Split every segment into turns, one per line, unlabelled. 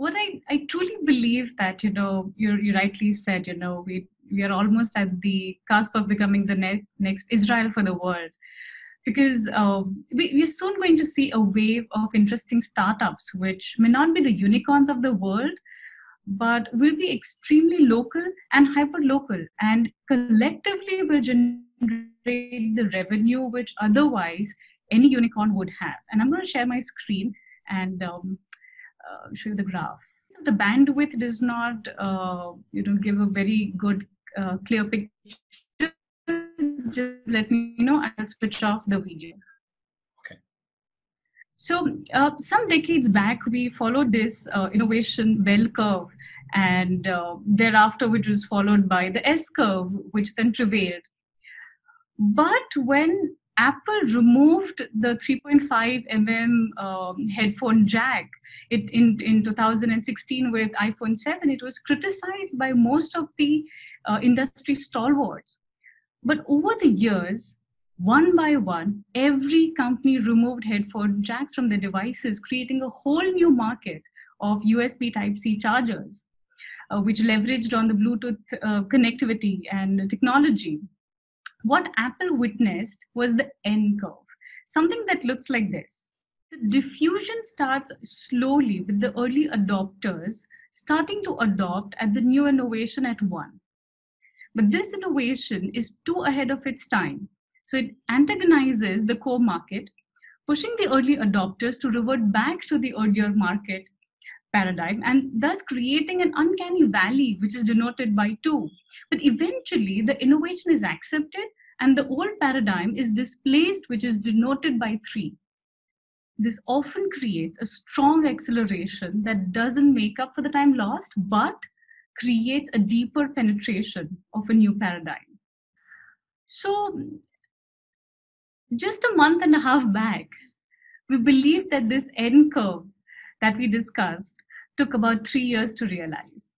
what I truly believe that, you rightly said, we are almost at the cusp of becoming the next Israel for the world. Because we're soon going to see a wave of interesting startups, which may not be the unicorns of the world, but will be extremely local and hyper local, and collectively will generate the revenue which otherwise any unicorn would have. And I'm going to share my screen and show you the graph. The bandwidth does not, give a very good, clear picture. Just let me know. I'll switch off the video.
Okay.
So some decades back, we followed this innovation bell curve, and thereafter, which was followed by the S curve, which then prevailed. But when Apple removed the 3.5 headphone jack in 2016 with iPhone 7, it was criticized by most of the industry stalwarts. But over the years, one by one, every company removed headphone jack from their devices, creating a whole new market of USB Type-C chargers, which leveraged on the Bluetooth connectivity and technology. What Apple witnessed was the N curve, something that looks like this. The diffusion starts slowly with the early adopters starting to adopt at the new innovation at one. But this innovation is too ahead of its time. So it antagonizes the core market, pushing the early adopters to revert back to the earlier market paradigm, and thus creating an uncanny valley, which is denoted by 2. But eventually, the innovation is accepted and the old paradigm is displaced, which is denoted by 3. This often creates a strong acceleration that doesn't make up for the time lost, but creates a deeper penetration of a new paradigm. So, just a month and a half back, we believed that this N curve that we discussed took about 3 years to realize.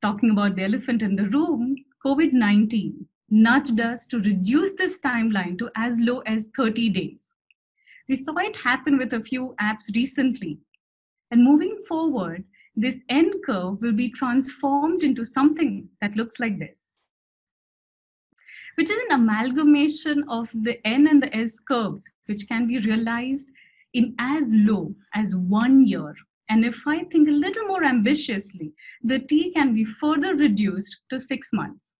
Talking about the elephant in the room, COVID-19 nudged us to reduce this timeline to as low as 30 days. We saw it happen with a few apps recently. And moving forward, this N curve will be transformed into something that looks like this, which is an amalgamation of the N and the S curves, which can be realized in as low as 1 year. And if I think a little more ambitiously, the T can be further reduced to 6 months.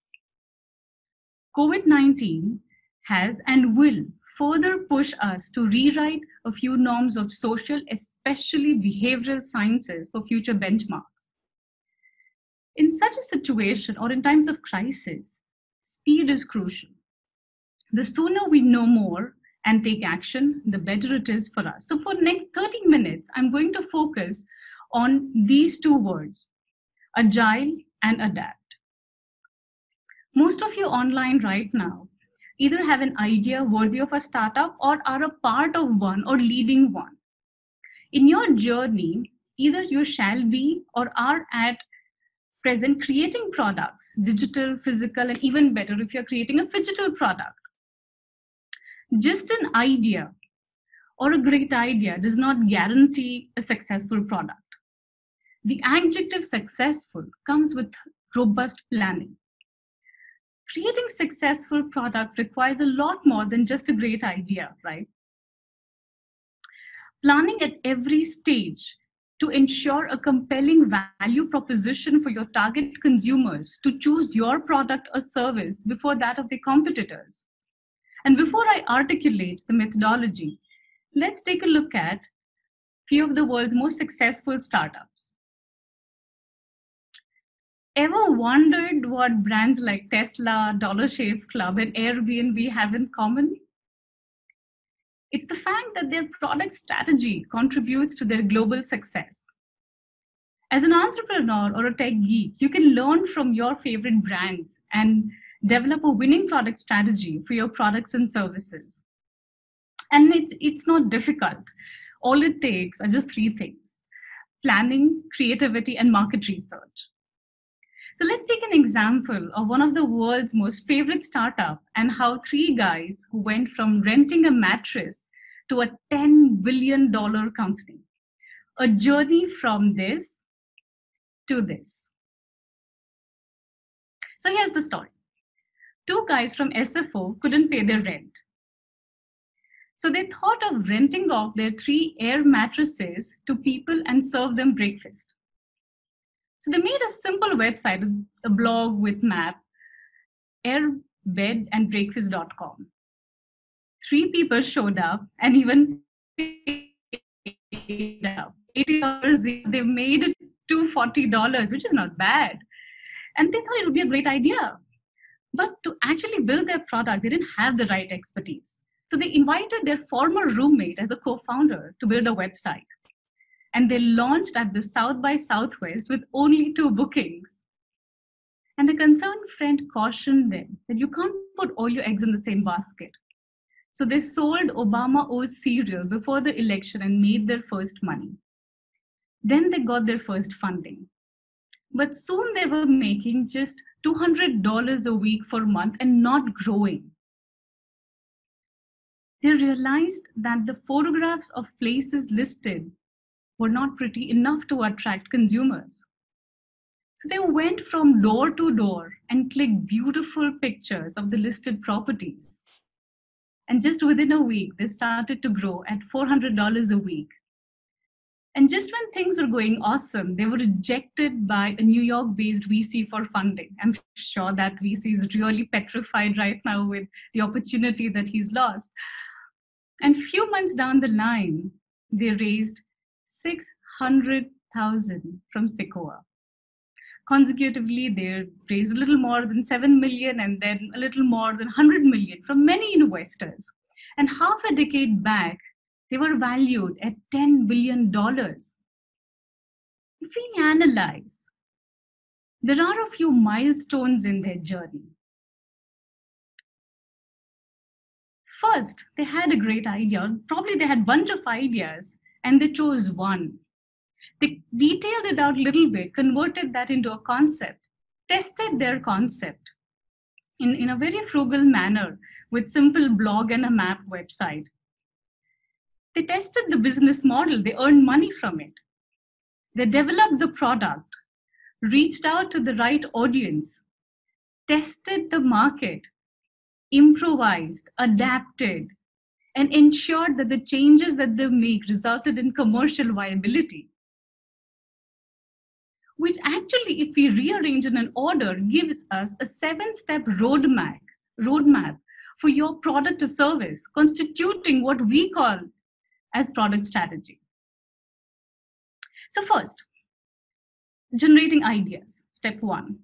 COVID-19 has and will further push us to rewrite a few norms of social, especially behavioral sciences, for future benchmarks. In such a situation, or in times of crisis, speed is crucial. The sooner we know more and take action, the better it is for us. So for the next 30 minutes, I'm going to focus on these 2 words, agile and adapt. Most of you online right now either have an idea worthy of a startup or are a part of one or leading one. In your journey, either you shall be or are at present creating products, digital, physical, and even better if you're creating a phygital product. Just an idea or a great idea does not guarantee a successful product. The adjective successful comes with robust planning. Creating successful product requires a lot more than just a great idea, right? Planning at every stage to ensure a compelling value proposition for your target consumers to choose your product or service before that of their competitors. And before I articulate the methodology, let's take a look at a few of the world's most successful startups. Ever wondered what brands like Tesla, Dollar Shave Club, and Airbnb have in common? It's the fact that their product strategy contributes to their global success. As an entrepreneur or a tech geek, you can learn from your favorite brands and develop a winning product strategy for your products and services. And it's not difficult. All it takes are just 3 things: planning, creativity, and market research. So let's take an example of one of the world's most favorite startup and how 3 guys who went from renting a mattress to a $10 billion company. A journey from this to this. So here's the story. Two guys from SFO couldn't pay their rent. So they thought of renting off their 3 air mattresses to people and serve them breakfast. So they made a simple website, a blog with map, airbedandbreakfast.com. 3 people showed up and even paid up. $80, they made it $240, which is not bad. And they thought it would be a great idea. But to actually build their product, they didn't have the right expertise. So they invited their former roommate as a co-founder to build a website. And they launched at the South by Southwest with only 2 bookings. And a concerned friend cautioned them that you can't put all your eggs in the same basket. So they sold Obama O's cereal before the election and made their first money. Then they got their first funding. But soon they were making just $200 a week for a month and not growing. They realized that the photographs of places listed were not pretty enough to attract consumers. So they went from door to door and clicked beautiful pictures of the listed properties. And just within a week, they started to grow at $400 a week. And just when things were going awesome, they were rejected by a New York-based VC for funding. I'm sure that VC is really petrified right now with the opportunity that he's lost. And a few months down the line, they raised $600,000 from Sequoia. Consecutively, they raised a little more than 7 million and then a little more than 100 million from many investors. And half a decade back, they were valued at $10 billion. If we analyze, there are a few milestones in their journey. First, they had a great idea. Probably they had a bunch of ideas and they chose one. They detailed it out a little bit, converted that into a concept, tested their concept in a very frugal manner with simple blog and a map website. They tested the business model, they earned money from it. They developed the product, reached out to the right audience, tested the market, improvised, adapted, and ensured that the changes that they make resulted in commercial viability. Which actually, if we rearrange in an order, gives us a 7-step roadmap for your product to service, constituting what we call as product strategy. So first, generating ideas, step 1.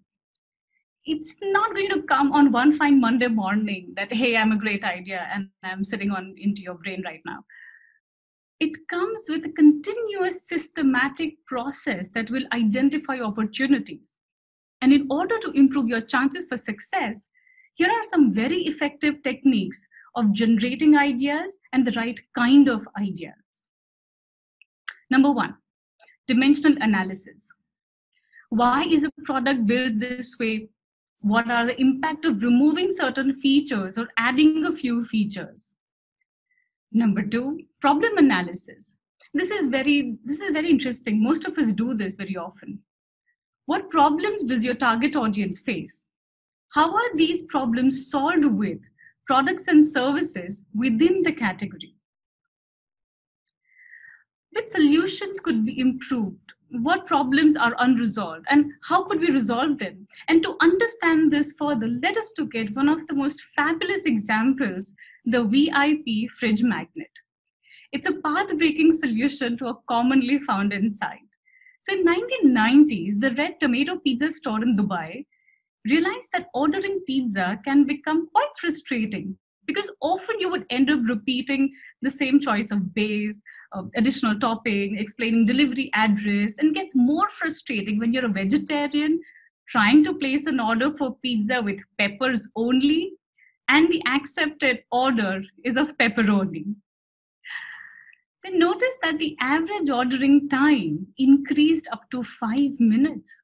It's not going to come on one fine Monday morning that, hey, I'm a great idea and I'm sitting into your brain right now. It comes with a continuous systematic process that will identify opportunities. And in order to improve your chances for success, here are some very effective techniques of generating ideas and the right kind of ideas. Number 1, dimensional analysis. Why is a product built this way? What are the impact of removing certain features or adding a few features? Number 2, problem analysis. This is very interesting. Most of us do this very often. What problems does your target audience face? How are these problems solved with products and services within the category? Which solutions could be improved? What problems are unresolved and how could we resolve them? And to understand this further, let us look at one of the most fabulous examples, the VIP fridge magnet. It's a path-breaking solution to a commonly found insight. So in 1990s, the Red Tomato Pizza store in Dubai realized that ordering pizza can become quite frustrating because often you would end up repeating the same choice of base, additional topping, explaining delivery address, and gets more frustrating when you're a vegetarian trying to place an order for pizza with peppers only, and the accepted order is of pepperoni. They noticed that the average ordering time increased up to 5 minutes.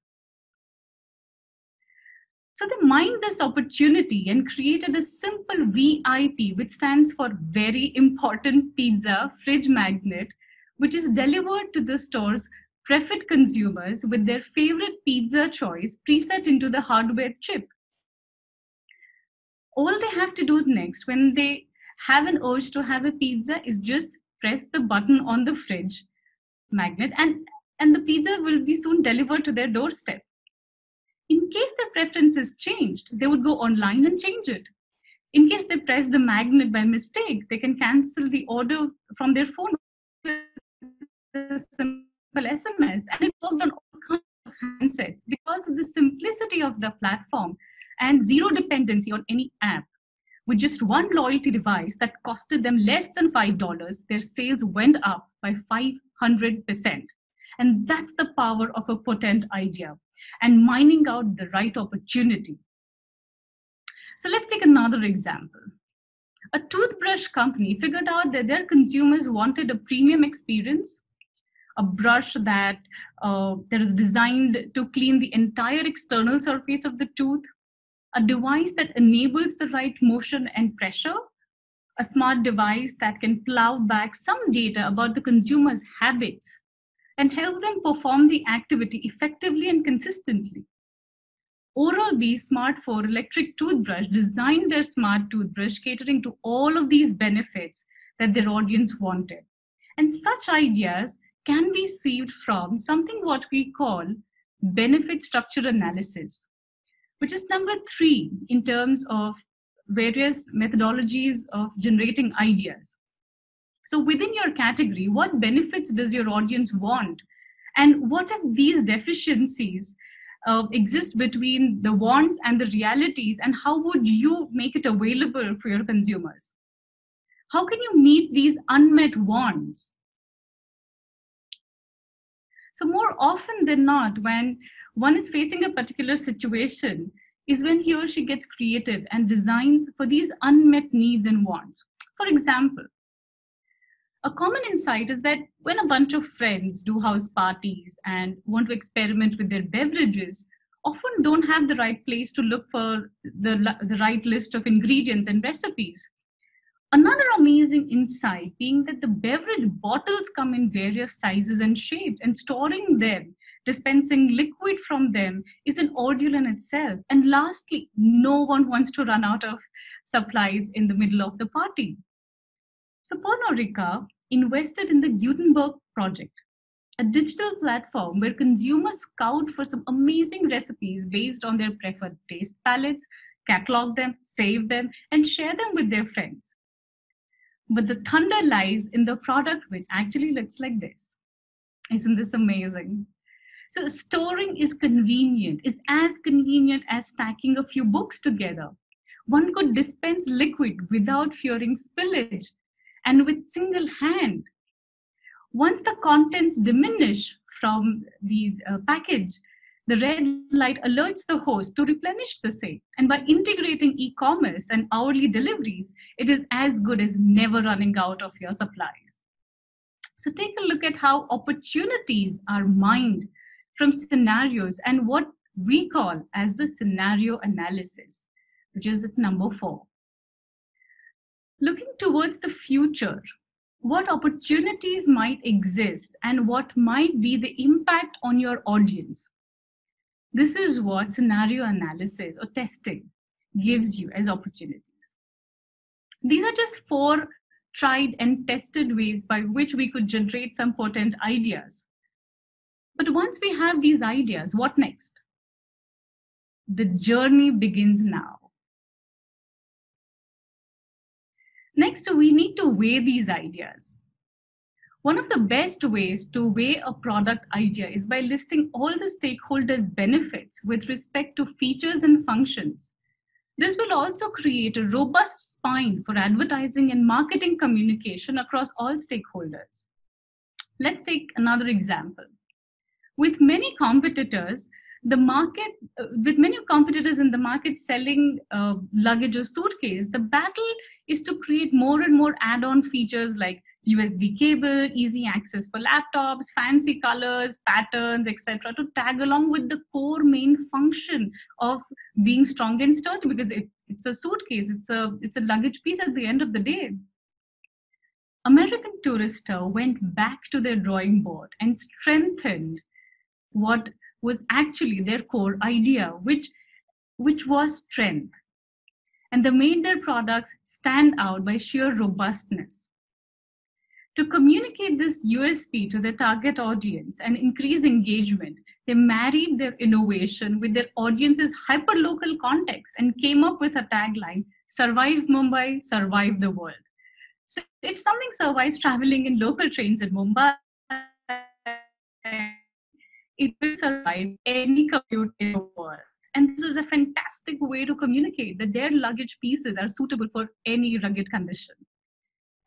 So they mined this opportunity and created a simple VIP, which stands for Very Important Pizza Fridge Magnet, which is delivered to the stores preferred consumers with their favorite pizza choice preset into the hardware chip. All they have to do next when they have an urge to have a pizza is just press the button on the fridge magnet, and the pizza will be soon delivered to their doorstep. In case their preferences changed, they would go online and change it. In case they press the magnet by mistake, they can cancel the order from their phone with a simple SMS, and it worked on all kinds of handsets because of the simplicity of the platform and zero dependency on any app. With just one loyalty device that costed them less than $5, their sales went up by 500%. And that's the power of a potent idea and mining out the right opportunity. So let's take another example. A toothbrush company figured out that their consumers wanted a premium experience, a brush that is designed to clean the entire external surface of the tooth, a device that enables the right motion and pressure, a smart device that can plow back some data about the consumer's habits and help them perform the activity effectively and consistently. Oral-B Smart 4 electric toothbrush designed their smart toothbrush catering to all of these benefits that their audience wanted. And such ideas can be sieved from something what we call benefit structure analysis, which is number 3 in terms of various methodologies of generating ideas. So within your category, what benefits does your audience want? And what if these deficiencies exist between the wants and the realities, and how would you make it available for your consumers? How can you meet these unmet wants? So more often than not, when one is facing a particular situation, is when he or she gets creative and designs for these unmet needs and wants. For example, a common insight is that when a bunch of friends do house parties and want to experiment with their beverages, often don't have the right place to look for the right list of ingredients and recipes. Another amazing insight being that the beverage bottles come in various sizes and shapes, and storing them, dispensing liquid from them is an ordeal in itself. And lastly, no one wants to run out of supplies in the middle of the party. So Pernod Ricard invested in the Gutenberg Project, a digital platform where consumers scout for some amazing recipes based on their preferred taste palettes, catalog them, save them, and share them with their friends. But the thunder lies in the product, which actually looks like this. Isn't this amazing? So storing is convenient. It's as convenient as stacking a few books together. One could dispense liquid without fearing spillage and with single hand. Once the contents diminish from the package, the red light alerts the host to replenish the same. And by integrating e-commerce and hourly deliveries, it is as good as never running out of your supplies. So take a look at how opportunities are mined from scenarios and what we call as the scenario analysis, which is at number 4. Looking towards the future, what opportunities might exist and what might be the impact on your audience? This is what scenario analysis or testing gives you as opportunities. These are just 4 tried and tested ways by which we could generate some potent ideas. But once we have these ideas, what next? The journey begins now. Next, we need to weigh these ideas. One of the best ways to weigh a product idea is by listing all the stakeholders' benefits with respect to features and functions. This will also create a robust spine for advertising and marketing communication across all stakeholders. Let's take another example. With many competitors in the market selling luggage or suitcase, the battle is to create more and more add-on features like USB cable, easy access for laptops, fancy colors, patterns, etc. to tag along with the core main function of being strong and sturdy, because it's a suitcase, it's a luggage piece at the end of the day. American Tourister went back to their drawing board and strengthened what was actually their core idea, which was strength. And they made their products stand out by sheer robustness. To communicate this USP to their target audience and increase engagement, they married their innovation with their audience's hyperlocal context and came up with a tagline: Survive Mumbai, survive the world. So if something survives traveling in local trains in Mumbai, it will survive any commute in the world. And this is a fantastic way to communicate that their luggage pieces are suitable for any rugged condition.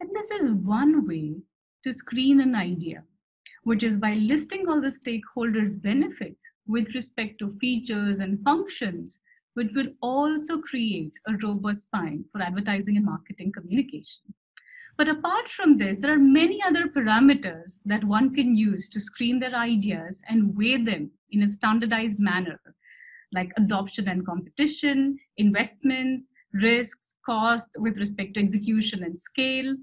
And this is one way to screen an idea, which is by listing all the stakeholders' benefits with respect to features and functions, which will also create a robust spine for advertising and marketing communication. But apart from this, there are many other parameters that one can use to screen their ideas and weigh them in a standardized manner, like adoption and competition, investments, risks, cost with respect to execution and scale,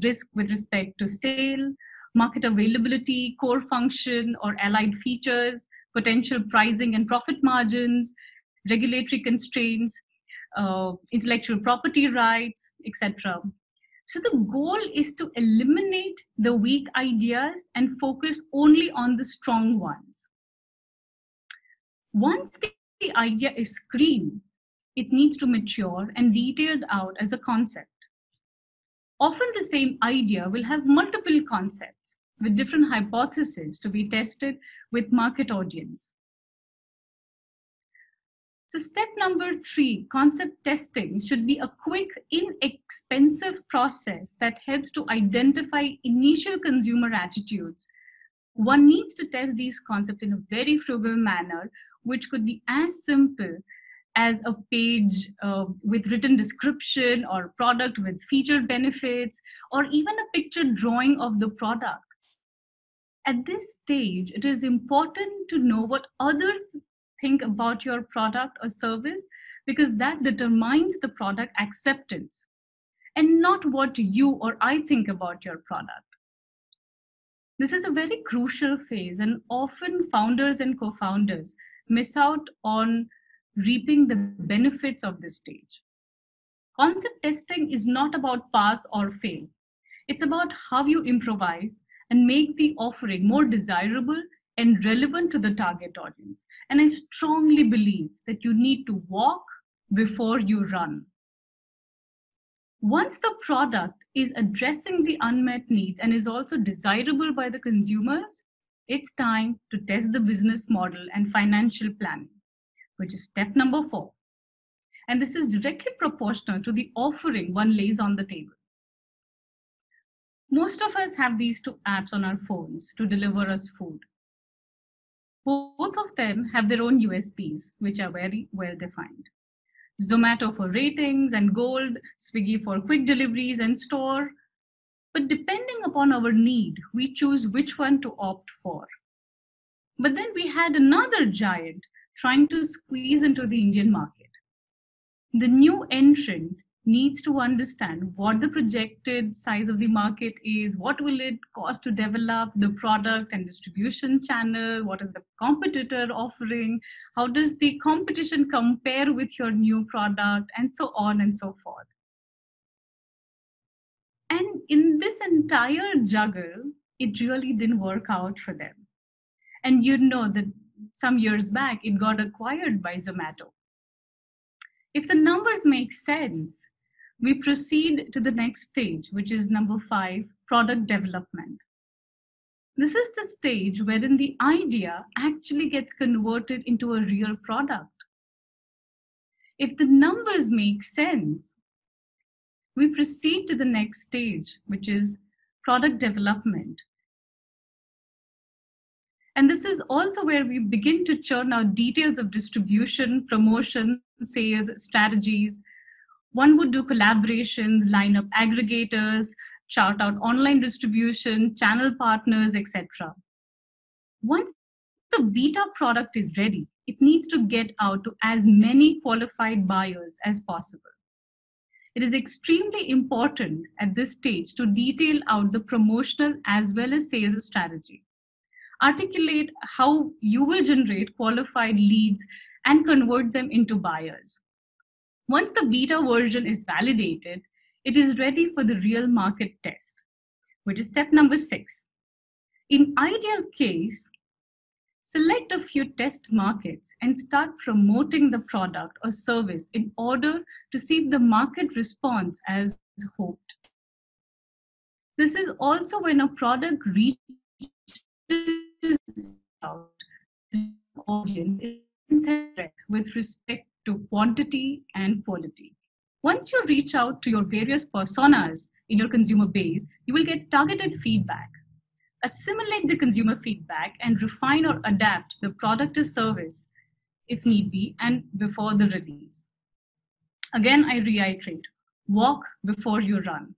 risk with respect to sale, market availability, core function or allied features, potential pricing and profit margins, regulatory constraints, intellectual property rights, etc. So the goal is to eliminate the weak ideas and focus only on the strong ones. Once the idea is screened, it needs to mature and detailed out as a concept. Often the same idea will have multiple concepts with different hypotheses to be tested with market audience. So step number 3, concept testing should be a quick, inexpensive process that helps to identify initial consumer attitudes. One needs to test these concepts in a very frugal manner, which could be as simple as a page with written description or product with featured benefits, or even a picture drawing of the product. At this stage, it is important to know what others think about your product or service, because that determines the product acceptance and not what you or I think about your product. This is a very crucial phase, and often founders and co-founders miss out on reaping the benefits of this stage. Concept testing is not about pass or fail. It's about how you improvise and make the offering more desirable and relevant to the target audience. And I strongly believe that you need to walk before you run. Once the product is addressing the unmet needs and is also desirable by the consumers, it's time to test the business model and financial planning, which is step number 4. And this is directly proportional to the offering one lays on the table. Most of us have these 2 apps on our phones to deliver us food. Both of them have their own USPs, which are very well defined. Zomato for ratings and gold, Swiggy for quick deliveries and store. But depending upon our need, we choose which one to opt for. But then we had another giant trying to squeeze into the Indian market. The new entrant needs to understand what the projected size of the market is, what will it cost to develop the product and distribution channel, what is the competitor offering, how does the competition compare with your new product, and so on and so forth. And in this entire juggle, it really didn't work out for them. And you know that some years back, it got acquired by Zomato. If the numbers make sense, we proceed to the next stage, which is number 5, product development. This is the stage wherein the idea actually gets converted into a real product. If the numbers make sense, we proceed to the next stage, which is product development. And this is also where we begin to churn out details of distribution, promotion, sales, strategies. One would do collaborations, line up aggregators, chart out online distribution, channel partners, etc. Once the beta product is ready, it needs to get out to as many qualified buyers as possible. It is extremely important at this stage to detail out the promotional as well as sales strategy. Articulate how you will generate qualified leads and convert them into buyers. Once the beta version is validated, it is ready for the real market test, which is step number 6. In ideal case, select a few test markets and start promoting the product or service in order to see if the market responds as hoped. This is also when a product reaches out to the audience with respect to quantity and quality. Once you reach out to your various personas in your consumer base, you will get targeted feedback. Assimilate the consumer feedback and refine or adapt the product or service if need be and before the release. Again, I reiterate, walk before you run.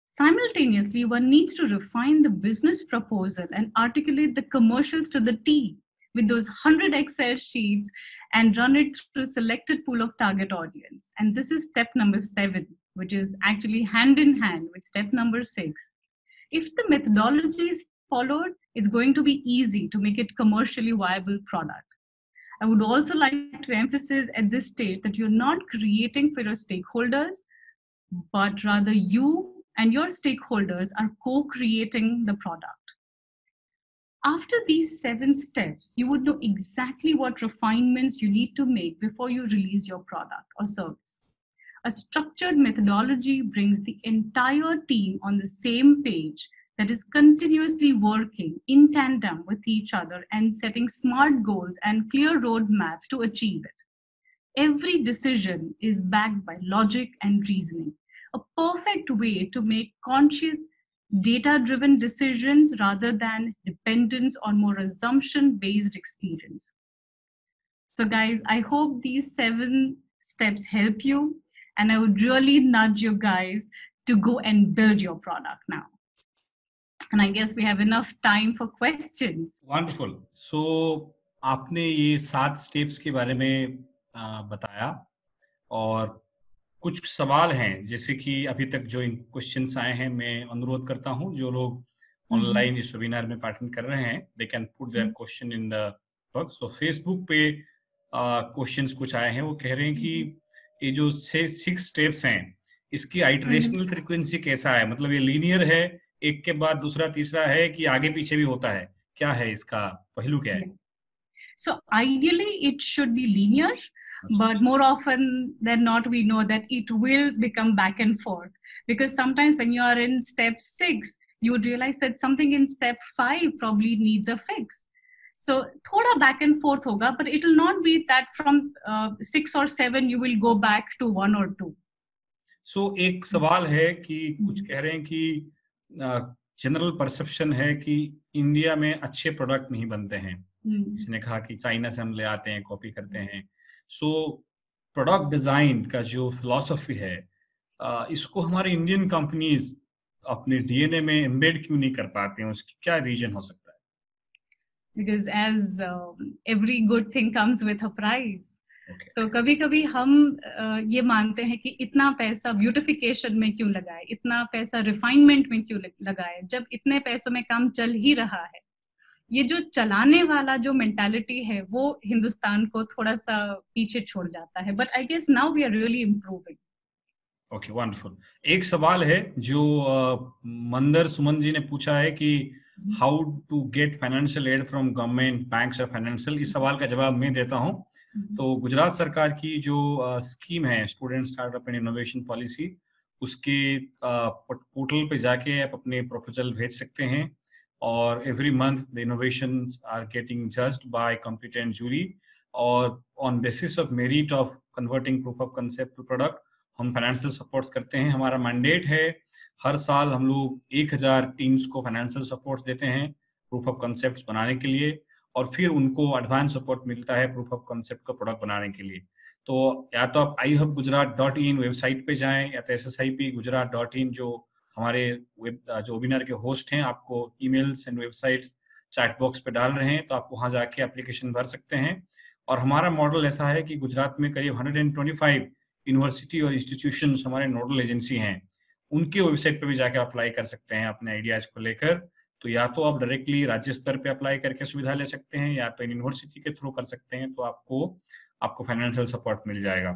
Simultaneously, one needs to refine the business proposal and articulate the commercials to the T with those 100 Excel sheets and run it through a selected pool of target audience. And this is step number 7, which is actually hand in hand with step number 6. If the methodology is followed, it's going to be easy to make it commercially viable product. I would also like to emphasize at this stage that you're not creating for your stakeholders, but rather you and your stakeholders are co-creating the product. After these 7 steps, you would know exactly what refinements you need to make before you release your product or service. A structured methodology brings the entire team on the same page that is continuously working in tandem with each other and setting smart goals and clear roadmap to achieve it. Every decision is backed by logic and reasoning, a perfect way to make conscious, data-driven decisions rather than dependence on more assumption-based experience. So guys, I hope these 7 steps help you. And I would really nudge you guys to go and build your product now. And I guess we have enough time for questions.
Wonderful. So आपने ये 7 steps के बारे में बताया और कुछ सवाल हैं जैसे कि अभी तक जो क्वेश्चंस आए हैं मैं अनुरोध करता हूं जो लोग ऑनलाइन इस वेबिनार में पार्टिसिपेट कर रहे हैं they can put their question in the box. So Facebook पे क्वेश्चंस कुछ आए हैं वो कह रहे हैं कि ये जो 6 स्टेप्स हैं इसकी आइटरेशनल फ्रीक्वेंसी कैसा है, मतलब ये लीनियर है एक के बाद दूसरा तीसरा है कि आगे पीछे भी होता है, क्या है इसका पहलू क्या है?
So ideally it should be linear, but more often than not we know that it will become back and forth, because sometimes when you are in step 6 you would realize that something in step 5 probably needs a fix. So thoda back and forth hoga, but it will not be that from 6 or 7 you will go back to 1 or 2.
So एक सवाल है कि कुछ कह रहे हैं कि general perception है कि इंडिया में अच्छे प्रोडक्ट नहीं बनते हैं. इसने कहा कि चाइना से हम ले आते हैं, कॉपी करते हैं. सो प्रोडक्ट डिजाइन का जो फिलॉसफी है इसको हमारे इंडियन कंपनीज अपने डीएनए में एम्बेड क्यों नहीं कर पाते हैं, उसकी क्या रीजन हो सकता है?
Because as every good thing comes with a price.
Okay.
तो कभी कभी हम ये मानते हैं कि इतना पैसा ब्यूटिफिकेशन में क्यों लगाए, इतना पैसा रिफाइनमेंट में क्यों लगाए, जब इतने पैसों में काम चल ही रहा है. ये जो चलाने वाला जो मेंटालिटी है वो हिंदुस्तान को थोड़ा सा पीछे छोड़ जाता है. But I guess now we are really improving.
Okay, wonderful. एक सवाल है जो मंदर सुमन जी ने पूछा है कि how to get financial aid from government, banks और फाइनेंशियल. इस सवाल का जवाब मैं देता हूं. तो गुजरात सरकार की जो स्कीम है student startup and innovation policy, उसके पोर्टल पे जाके आप अपने प्रपोजल भेज सकते हैं और every month the innovation are getting judged by competent jury और on basis of merit of converting proof of concept to product हम फाइनेंशियल सपोर्ट्स करते हैं. हमारा मैंडेट है हर साल हम लोग 1000 टीम्स को फाइनेंशियल सपोर्ट्स देते हैं प्रूफ ऑफ कंसेप्ट बनाने के लिए और फिर उनको एडवांस सपोर्ट मिलता है प्रूफ ऑफ कंसेप्ट को प्रोडक्ट बनाने के लिए. तो या तो आप iHubgujarat.in वेबसाइट पे जाएं या तो ssipgujarat.in जो हमारे जो वेबिनार के होस्ट हैं आपको emails and websites chat box पे डाल रहे हैं, तो आप वहां जाके एप्लीकेशन भर सकते हैं. और हमारा मॉडल ऐसा है कि गुजरात में करीब 125 यूनिवर्सिटी और इंस्टीट्यूशंस हमारे नोडल एजेंसी हैं, उनके वेबसाइट पे भी जाके अप्लाई कर सकते हैं अपने आइडियाज को लेकर। तो या तो आप डायरेक्टली राज्य स्तर पे अप्लाई करके सुविधा ले सकते हैं, या तो यूनिवर्सिटी के थ्रू कर सकते हैं, तो आपको फाइनेंशियल सपोर्ट मिल जाएगा।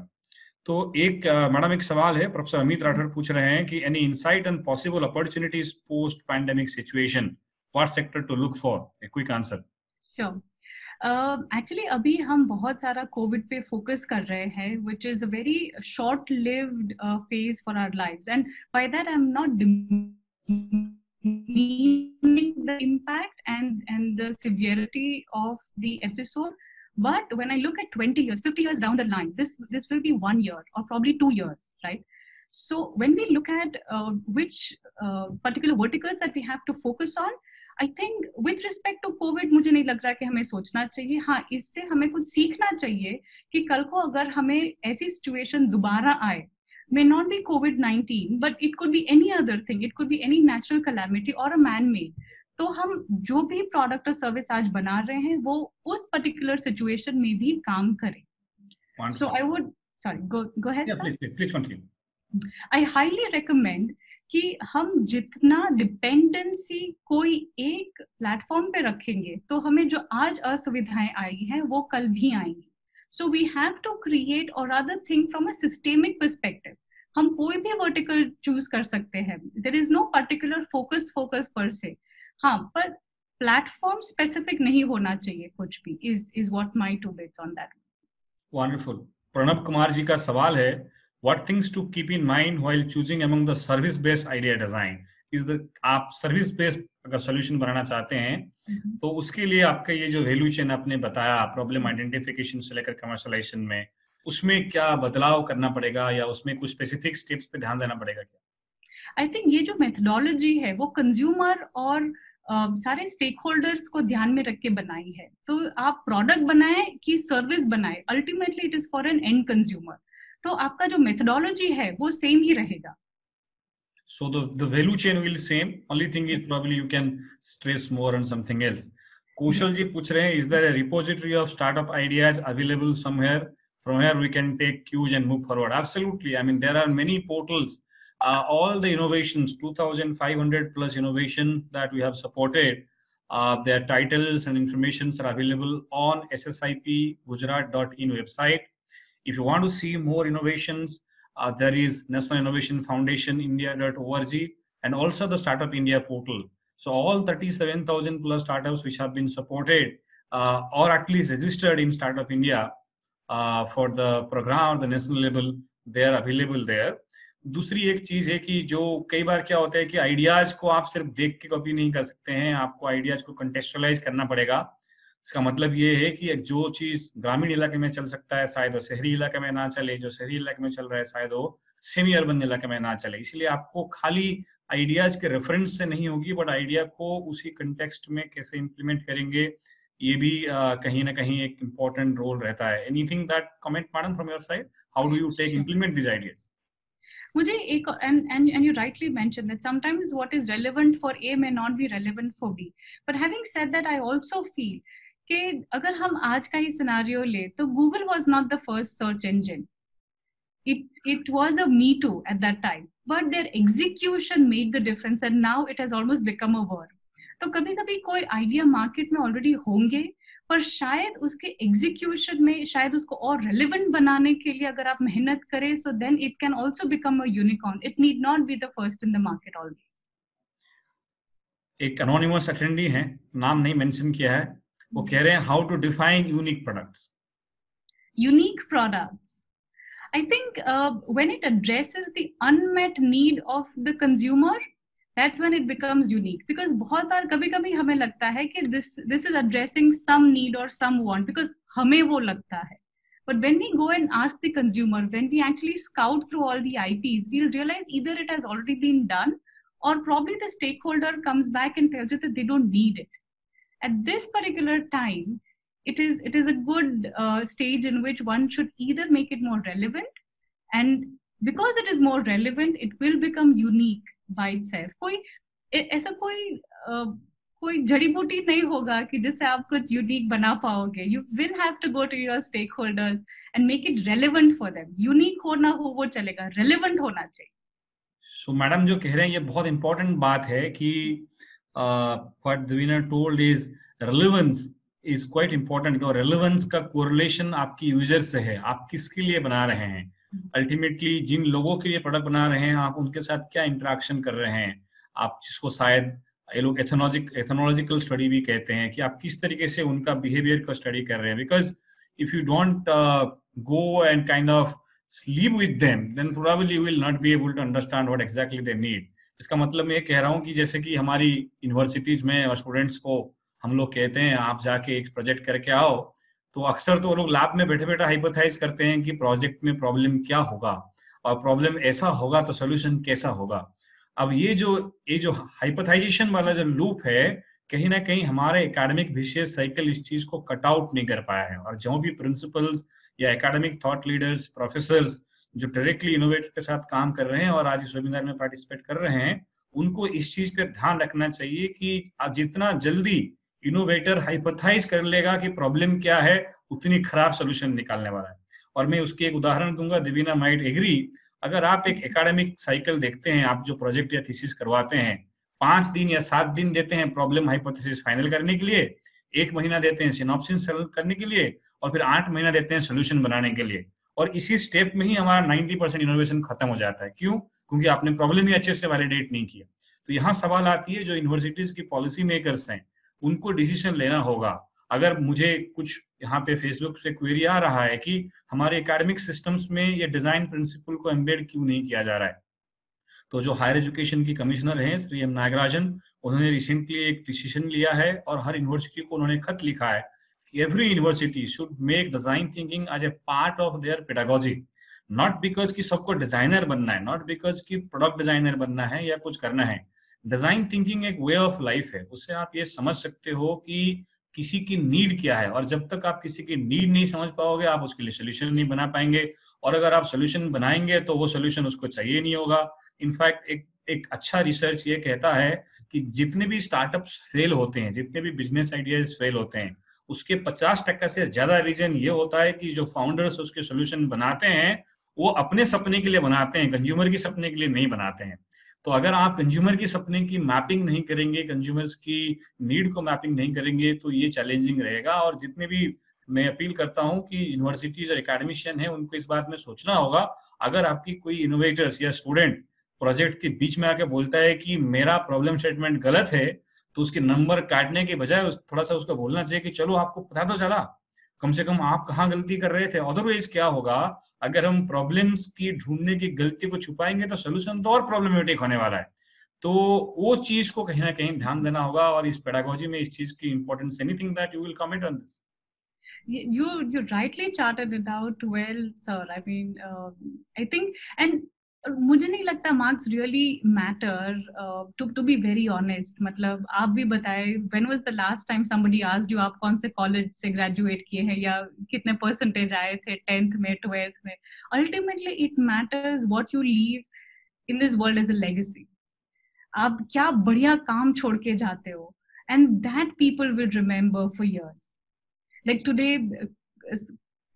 तो एक मैडम एक सवाल है, प्रोफेसर अमित राठौर पूछ रहे हैं कि any insight on possible opportunities post pandemic situation, what sector to look for? A quick answer.
Sure. Actually अभी हम बहुत सारा कोविड पे फोकस कर रहे हैं, which is a very short lived phase for our lives, and by that I am not the impact and the severity of the episode. But when I look at 20 years, 50 years down the line, this will be 1 year or probably 2 years, right? So when we look at which particular verticals that we have to focus on, I think with respect to COVID, मुझे नहीं लग रहा कि हमें सोचना चाहिए। हाँ, इससे हमें कुछ सीखना चाहिए कि कल को अगर हमें ऐसी सिचुएशन दोबारा आए, may not be COVID-19, but it could be any other thing. It could be any natural calamity or a man-made. तो हम जो भी प्रोडक्ट और सर्विस आज बना रहे हैं, वो उस पर्टिकुलर सिचुएशन में भी काम करें। So I would, sorry, go ahead.
Yeah, please continue.
I highly recommend कि हम जितना डिपेंडेंसी कोई एक प्लेटफॉर्म पे रखेंगे, तो हमें जो आज असुविधाएं आई हैं वो कल भी आएंगी। So we have to create or rather think from a systemic perspective. हम कोई भी vertical choose कर सकते हैं. There is no particular focus per se. हाँ, पर platform specific नहीं होना चाहिए कुछ भी. Is what my 2 bits on that.
Wonderful. Pranab Kumar ji का सवाल है, what things to keep in mind while choosing among the service based idea design? आप सर्विस बेस्ड अगर सोल्यूशन बनाना चाहते हैं, तो उसके लिए आपका ये जो वैल्यू चेन आपने बताया, प्रॉब्लम आइडेंटिफिकेशन से लेकर कमर्शियलाइजेशन में, उसमें क्या बदलाव करना पड़ेगा या उसमें कुछ स्पेसिफिक स्टेप्स पे ध्यान देना पड़ेगा क्या?
आई थिंक ये जो मेथोडोलॉजी है वो कंज्यूमर और सारे स्टेक होल्डर्स को ध्यान में रख के बनाई है। तो आप प्रोडक्ट बनाए कि सर्विस बनाए, ultimately it is for an end consumer. तो आपका जो मेथोडोलॉजी है वो सेम ही रहेगा।
So the value chain will same. Only thing is probably you can stress more on something else. Kushal ji पूछ रहे हैं, is there a repository of startup ideas available somewhere from where we can take cues and move forward? Absolutely. I mean, there are many portals. All the innovations, 2,500 plus innovations that we have supported, their titles and informations are available on ssipgujarat.in website. If you want to see more innovations, there is National Innovation Foundation India.org and also the Startup India portal. So all 37,000 plus startups which have been supported or at least registered in Startup India for the program or the national level, they are available there. दूसरी एक चीज है कि जो कई बार क्या होता है कि आइडियाज को आप सिर्फ देख के कॉपी नहीं कर सकते हैं, आपको आइडियाज को कंटेक्चुअलाइज करना पड़ेगा। इसका मतलब ये है कि जो चीज ग्रामीण इलाके में चल सकता है शायद वो शहरी इलाके में ना चले, जो शहरी इलाके में चल रहा है शायद वो सेमी अर्बन इलाके में ना चले। इसलिए आपको खाली आइडियाज के रेफरेंस से नहीं होगी, बट आइडिया को उसी कंटेक्स्ट में कैसे इम्प्लीमेंट करेंगे, ये भी कहीं ना कहीं एक इम्पोर्टेंट रोल रहता है। Anything that comment madam from your side, how do you take implement this ideas?
मुझे एक and you rightly mentioned that sometimes what is relevant for A may not be relevant for B. But having said that, I also feel कि अगर हम आज का ही scenario ले, तो Google was not the first search engine. It was a me too at that time, but their execution made the difference, and now it has almost become a word. तो कभी-कभी कोई आइडिया मार्केट में already होंगे, पर शायद उसके execution में शायद उसको और रेलेवेंट बनाने के लिए अगर आप मेहनत करें, so then it can also become a unicorn. It need not be the first in the market always.
एक anonymous attendee हैं, नाम नहीं मेंशन किया है, वो कह रहे हैं how to define unique products.
Unique products. I think when it addresses the unmet need of the consumer, that's when it becomes unique. Because बहुत बार कभी-कभी हमें लगता है कि this is addressing some need or some want because हमें वो लगता है. But when we go and ask the consumer, when we actually scout through all the IPs, we'll realize either it has already been done or probably the stakeholder comes back and tells you that they don't need it. At this particular time, it is a good stage in which one should either make it more relevant, and because it is more relevant, it will become unique by itself. कोई कोई जड़ी बूटी नहीं होगा कि जिससे आप कुछ यूनिक बना पाओगे. You will have to go to your stakeholders and make it relevant for them. Unique हो ना हो वो चलेगा, रेलेवेंट होना चाहिए.
सो मैडम जो कह रहे हैं ये बहुत इंपॉर्टेंट बात है कि what Davina told is relevance is quite important. और रेलेवेंस का कोरिलेशन आपकी यूजर से है, आप किसके लिए बना रहे हैं. अल्टीमेटली जिन लोगों के लिए प्रोडक्ट बना रहे हैं आप उनके साथ क्या इंटरेक्शन कर रहे हैं, आप जिसको शायद ये लोग एथनोलॉजिकल स्टडी भी कहते हैं कि आप किस तरीके से उनका बिहेवियर को स्टडी कर रहे हैं. Because if you don't go and kind of live with them, then probably you will not be able to understand what exactly they need. इसका मतलब मैं ये कह रहा हूँ कि जैसे कि हमारी यूनिवर्सिटीज में और स्टूडेंट्स को हम लोग कहते हैं आप जाके एक प्रोजेक्ट करके आओ, तो अक्सर तो वो लोग लैब में बैठे बैठे हाइपोथेसाइज करते हैं कि प्रोजेक्ट में प्रॉब्लम क्या होगा और प्रॉब्लम ऐसा होगा तो सोल्यूशन कैसा होगा. अब ये जो हाइपोथेसाइजेशन वाला जो लूप है कहीं ना कहीं हमारे एकेडमिक विशेष साइकिल इस चीज को कट आउट नहीं कर पाया है. और जो भी प्रिंसिपल्स या एकेडमिक थॉट लीडर्स, प्रोफेसर्स जो डायरेक्टली इनोवेटर के साथ काम कर रहे हैं और आज इस वेबिनार में पार्टिसिपेट कर रहे हैं, उनको इस चीज पे ध्यान रखना चाहिए कि जितना जल्दी इनोवेटर हाइपोथेसाइज कर लेगा कि प्रॉब्लम क्या है, उतनी खराब सोल्यूशन निकालने वाला है. और मैं उसकी एक उदाहरण दूंगा, दिवीना माइट एग्री. अगर आप एक एकेडमिक साइकिल देखते हैं, आप जो प्रोजेक्ट या थीसिस करवाते हैं, 5 दिन या 7 दिन देते हैं प्रॉब्लम हाइपोथेसिस फाइनल करने के लिए, 1 महीना देते हैं सिनॉप्सिस करने के लिए, और फिर 8 महीना देते हैं सोल्यूशन बनाने के लिए. और इसी स्टेप में ही हमारा 90% इनोवेशन खत्म हो जाता है. क्यों? क्योंकि आपने प्रॉब्लम ही अच्छे से वैलिडेट नहीं किया. तो यहाँ सवाल आती है, जो यूनिवर्सिटीज की पॉलिसी मेकर्स हैं उनको डिसीजन लेना होगा. अगर मुझे कुछ यहाँ पे फेसबुक से क्वेरी आ रहा है कि हमारे एकेडमिक सिस्टम्स में ये डिजाइन प्रिंसिपल को एम्बेड क्यों नहीं किया जा रहा है, तो जो हायर एजुकेशन की कमिश्नर हैं श्री एम नागराजन, उन्होंने रिसेंटली एक डिसीजन लिया है और हर यूनिवर्सिटी को उन्होंने खत लिखा है कि every university should make design thinking as a part of their pedagogy. Not because कि सबको डिजाइनर बनना है, नॉट बिकॉज कि प्रोडक्ट डिजाइनर बनना है या कुछ करना है. डिजाइन थिंकिंग एक वे ऑफ लाइफ है. उससे आप ये समझ सकते हो कि किसी की नीड क्या है, और जब तक आप किसी की नीड नहीं समझ पाओगे आप उसके लिए सोल्यूशन नहीं बना पाएंगे. और अगर आप सोल्यूशन बनाएंगे तो वो सोल्यूशन उसको चाहिए नहीं होगा. इनफैक्ट एक अच्छा रिसर्च ये कहता है कि जितने भी स्टार्टअप्स फेल होते हैं, जितने भी बिजनेस आइडियाज फेल होते हैं, उसके 50% से ज्यादा रीजन ये होता है कि जो फाउंडर्स उसके सोल्यूशन बनाते हैं वो अपने सपने के लिए बनाते हैं, कंज्यूमर की सपने के लिए नहीं बनाते हैं. तो अगर आप कंज्यूमर की सपने की मैपिंग नहीं करेंगे, कंज्यूमर्स की नीड को मैपिंग नहीं करेंगे, तो ये चैलेंजिंग रहेगा. और जितने भी मैं अपील करता हूं कि यूनिवर्सिटीज और एकेडमिशियन हैं उनको इस बात में सोचना होगा, अगर आपकी कोई इनोवेटर्स या स्टूडेंट प्रोजेक्ट के बीच में आके बोलता है कि मेरा प्रॉब्लम स्टेटमेंट गलत है, तो उसके नंबर काटने के बजाय थोड़ा सा उसको बोलना चाहिए कि चलो आपको पता तो चला कम से कम आप कहाँ गलती कर रहे थे. अदरवाइज क्या होगा, अगर हम प्रॉब्लम्स की ढूंढने की गलती को छुपाएंगे तो सोल्यूशन तो और प्रॉब्लमेटिक होने वाला है. तो वो चीज को कहीं ना कहीं ध्यान देना होगा. और इस पेडागोजी में इस चीज की importance, anything that you will comment on this.
You rightly charted it out well, sir. I mean, I think, and मुझे नहीं लगता marks really matter, to be very honest. मतलब आप भी बताए, when was the last time somebody asked you आप कौन से college से graduate किए हैं या कितने percentage आए थे 10th में 12th में. Ultimately it matters what you leave in this world as a legacy. आप क्या बढ़िया काम छोड़ के जाते हो, and that people will remember for years. Like today,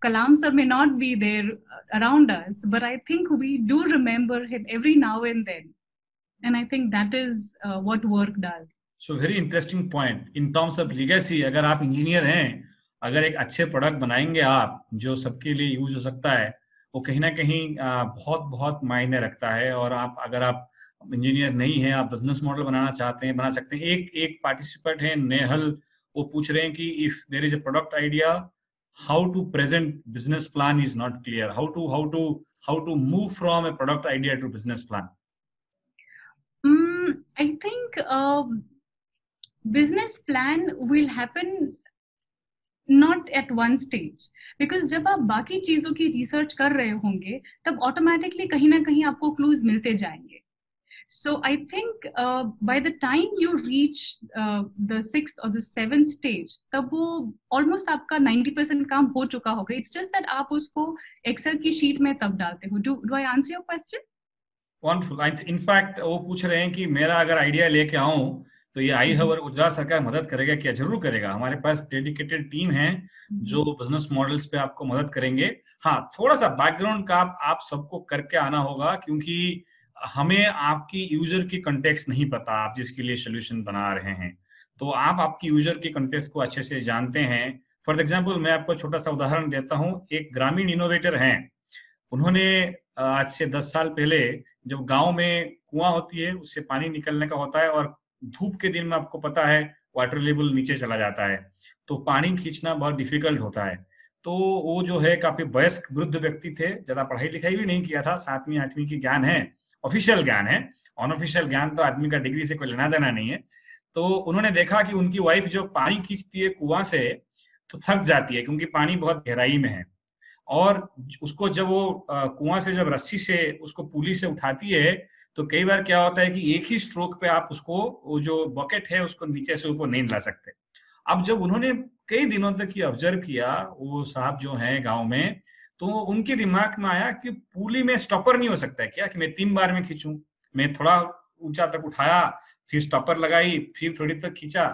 Kalam sir may not be there around us, but I think we do remember him every now and then. And I think that is what work does.
So very interesting point. In terms of legacy, अगर आप engineer हैं, अगर एक अच्छे product बनाएंगे आप जो सबके लिए यूज हो सकता है, वो कहीं ना कहीं बहुत बहुत मायने रखता है. और अगर आप इंजीनियर नहीं है, आप बिजनेस मॉडल बनाना चाहते हैं, बना सकते हैं. एक पार्टिसिपेंट है नेहल, वो पूछ रहे हैं कि if there is a product idea, how to present business plan is not clear. How to move from a product idea to business plan.
I think business plan will happen not at one stage, because जब आप बाकी चीजों की research कर रहे होंगे तब automatically कहीं ना कहीं आपको क्लूज मिलते जाएंगे. So I think by the time you reach the 6th or the 7th stage, तब वो almost आपका 90% काम हो चुका होगा. It's just that आप उसको Excel की शीट में तब डालते हो. Do I answer your question?
Wonderful. In fact, वो पूछ रहे हैं कि मेरा अगर आइडिया लेके आऊं तो ये आई हब और गुजरात सरकार मदद करेगा, क्या जरूर करेगा। हमारे पास डेडिकेटेड टीम है जो बिजनेस मॉडल्स पे आपको मदद करेंगे। हाँ, थोड़ा सा बैकग्राउंड का आप सबको करके आना होगा, क्योंकि हमें आपकी यूजर की कंटेक्स्ट नहीं पता, आप जिसके लिए सोल्यूशन बना रहे हैं। तो आप आपकी यूजर की कंटेक्स्ट को अच्छे से जानते हैं। फॉर एग्जाम्पल मैं आपको छोटा सा उदाहरण देता हूँ। एक ग्रामीण इनोवेटर हैं, उन्होंने आज से 10 साल पहले, जब गांव में कुआं होती है उससे पानी निकलने का होता है और धूप के दिन में आपको पता है वाटर लेवल नीचे चला जाता है, तो पानी खींचना बहुत डिफिकल्ट होता है। तो वो जो है काफी वयस्क वृद्ध व्यक्ति थे, ज्यादा पढ़ाई लिखाई भी नहीं किया था, 7वीं 8वीं की ज्ञान है, ऑफिशियल ज्ञान है, अनऑफिशियल ज्ञान तो आदमी का डिग्री से कोई लेना देना नहीं है। तो उन्होंने देखा कि उनकी वाइफ जो पानी खींचती है कुआं से तो थक जाती है, क्योंकि पानी बहुत गहराई में है, और उसको जब वो कुआं से जब रस्सी से उसको पुली से उठाती है तो कई बार क्या होता है कि एक ही स्ट्रोक पे आप उसको, वो जो बकेट है उसको नीचे से ऊपर नहीं ला सकते। अब जब उन्होंने कई दिनों तक ये ऑब्जर्व किया, वो साहब जो हैं गांव में, तो उनके दिमाग में आया कि पुली में स्टॉपर नहीं हो सकता है क्या, कि मैं 3 बार में खींचूं। मैं थोड़ा ऊंचा तक उठाया, फिर स्टॉपर लगाई, फिर थोड़ी तक खींचा।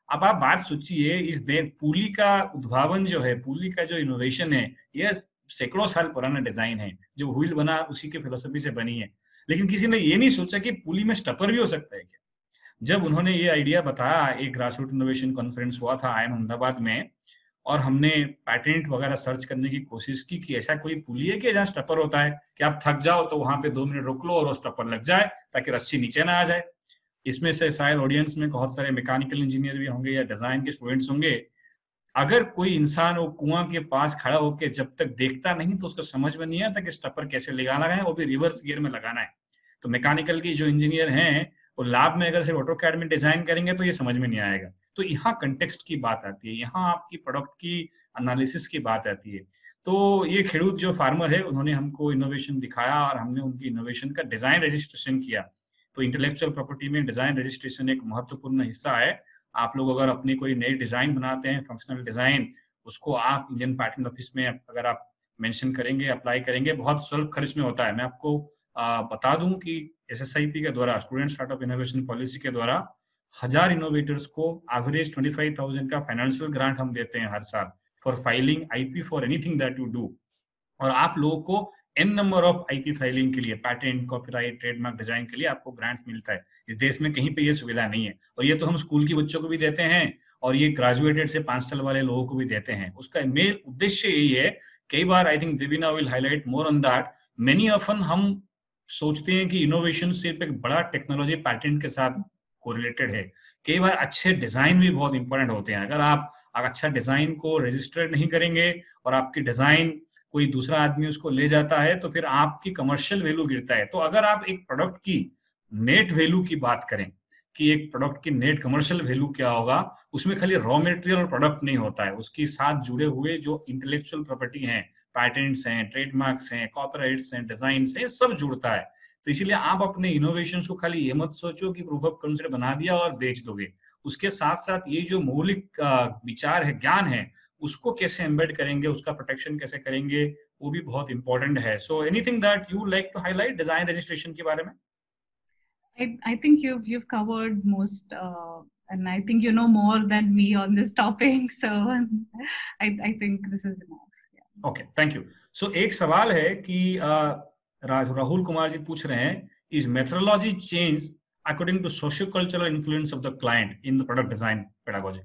अब आप बात सोचिए, इस देर पुली का उद्भावन जो है, पुली का जो इनोवेशन है, ये सैकड़ों साल पुराना डिजाइन है। जो व्हील बना उसी के फिलोसफी से बनी है, लेकिन किसी ने ये नहीं सोचा कि पुली में स्टपर भी हो सकता है क्या। जब उन्होंने ये आइडिया बताया, एक ग्रास रूट इनोवेशन कॉन्फ्रेंस हुआ था IIM अहमदाबाद में, और हमने पैटेंट वगैरह सर्च करने की कोशिश की कि ऐसा कोई पुली है कि जहाँ स्टपर होता है कि आप थक जाओ तो वहां पे 2 मिनट रोक लो और वो स्टपर लग जाए ताकि रस्सी नीचे ना आ जाए। इसमें से शायद ऑडियंस में बहुत सारे मैकेनिकल इंजीनियर भी होंगे या डिजाइन के स्टूडेंट्स होंगे। अगर कोई इंसान वो कुआं के पास खड़ा होकर जब तक देखता नहीं तो उसको समझ में नहीं आता कि स्टपर कैसे लगाना है, वो भी रिवर्स गियर में लगाना है। तो मैकेनिकल की जो इंजीनियर हैं, वो लैब में अगर सिर्फ ऑटोकैड में डिजाइन करेंगे तो ये समझ में नहीं आएगा। तो यहाँ कंटेक्स्ट की बात आती है, यहाँ आपकी प्रोडक्ट की एनालिसिस की बात आती है। तो ये खेडूत जो फार्मर है, उन्होंने हमको इनोवेशन दिखाया और हमने उनकी इनोवेशन का डिजाइन रजिस्ट्रेशन किया। तो इंटेलेक्चुअल प्रॉपर्टी में डिजाइन रजिस्ट्रेशन एक महत्वपूर्ण हिस्सा है। आप लोग अगर अपनी कोई नई डिजाइन बनाते हैं, फंक्शनल डिजाइन, उसको आप इंडियन पैटेंट ऑफिस में अगर आप मेंशन करेंगे, अप्लाई करेंगे, बहुत स्वल्प खर्च में होता है। मैं आपको बता दूं कि SSIP के द्वारा, स्टूडेंट स्टार्टअप इनोवेशन पॉलिसी के द्वारा, 1000 इनोवेटर्स को एवरेज 25,000 का फाइनेंशियल ग्रांट हम देते हैं हर साल for filing IP for anything that you do. और आप लोगों को n number of IP filing के लिए, पैटेंट, कॉपीराइट, ट्रेडमार्क, डिजाइन के लिए आपको ग्रांट्स मिलता है। इस देश में कहीं पे ये सुविधा नहीं है, और ये तो हम स्कूल के बच्चों को भी देते हैं और ये ग्रेजुएटेड से 5 साल वाले लोगों को भी देते हैं। उसका मेन उद्देश्य यही है। कई बार I think Devina will highlight more on that, many often हम सोचते हैं कि इनोवेशन सिर्फ एक बड़ा टेक्नोलॉजी पैटेंट के साथ कोरिलेटेड है। कई बार अच्छे डिजाइन भी बहुत इंपॉर्टेंट होते हैं। अगर आप अच्छा डिजाइन को रजिस्टर नहीं करेंगे और आपकी डिजाइन कोई दूसरा आदमी उसको ले जाता है तो फिर आपकी कमर्शियल वैल्यू गिरता है। तो अगर आप एक प्रोडक्ट की नेट वैल्यू की बात करें कि एक प्रोडक्ट की नेट कमर्शियल वैल्यू क्या होगा, उसमें खाली रॉ मटेरियल और प्रोडक्ट नहीं होता है, उसके साथ जुड़े हुए जो इंटेलेक्चुअल प्रॉपर्टी हैं, पैटेंट्स हैं, ट्रेडमार्क्स हैं, कॉपीराइट्स हैं, डिजाइन हैं, सब जुड़ता है। तो इसीलिए आप अपने इनोवेशन को खाली ये मत सोचो कि प्रूफ ऑफ कॉन्सेप्ट बना दिया और बेच दोगे। उसके साथ साथ ये जो मौलिक विचार है, ज्ञान है, उसको कैसे एम्बेड करेंगे, उसका प्रोटेक्शन कैसे करेंगे, वो भी बहुत इंपॉर्टेंट है। So anything that you like to highlight design registration के बारे में?
I think you've covered most, and I think you know more than me on this topic. So I think this is enough. Yeah.
Okay, thank you. So एक सवाल है कि राहुल कुमार जी पूछ रहे हैं, is methodology change according to socio-cultural influence of the client in the product design pedagogy?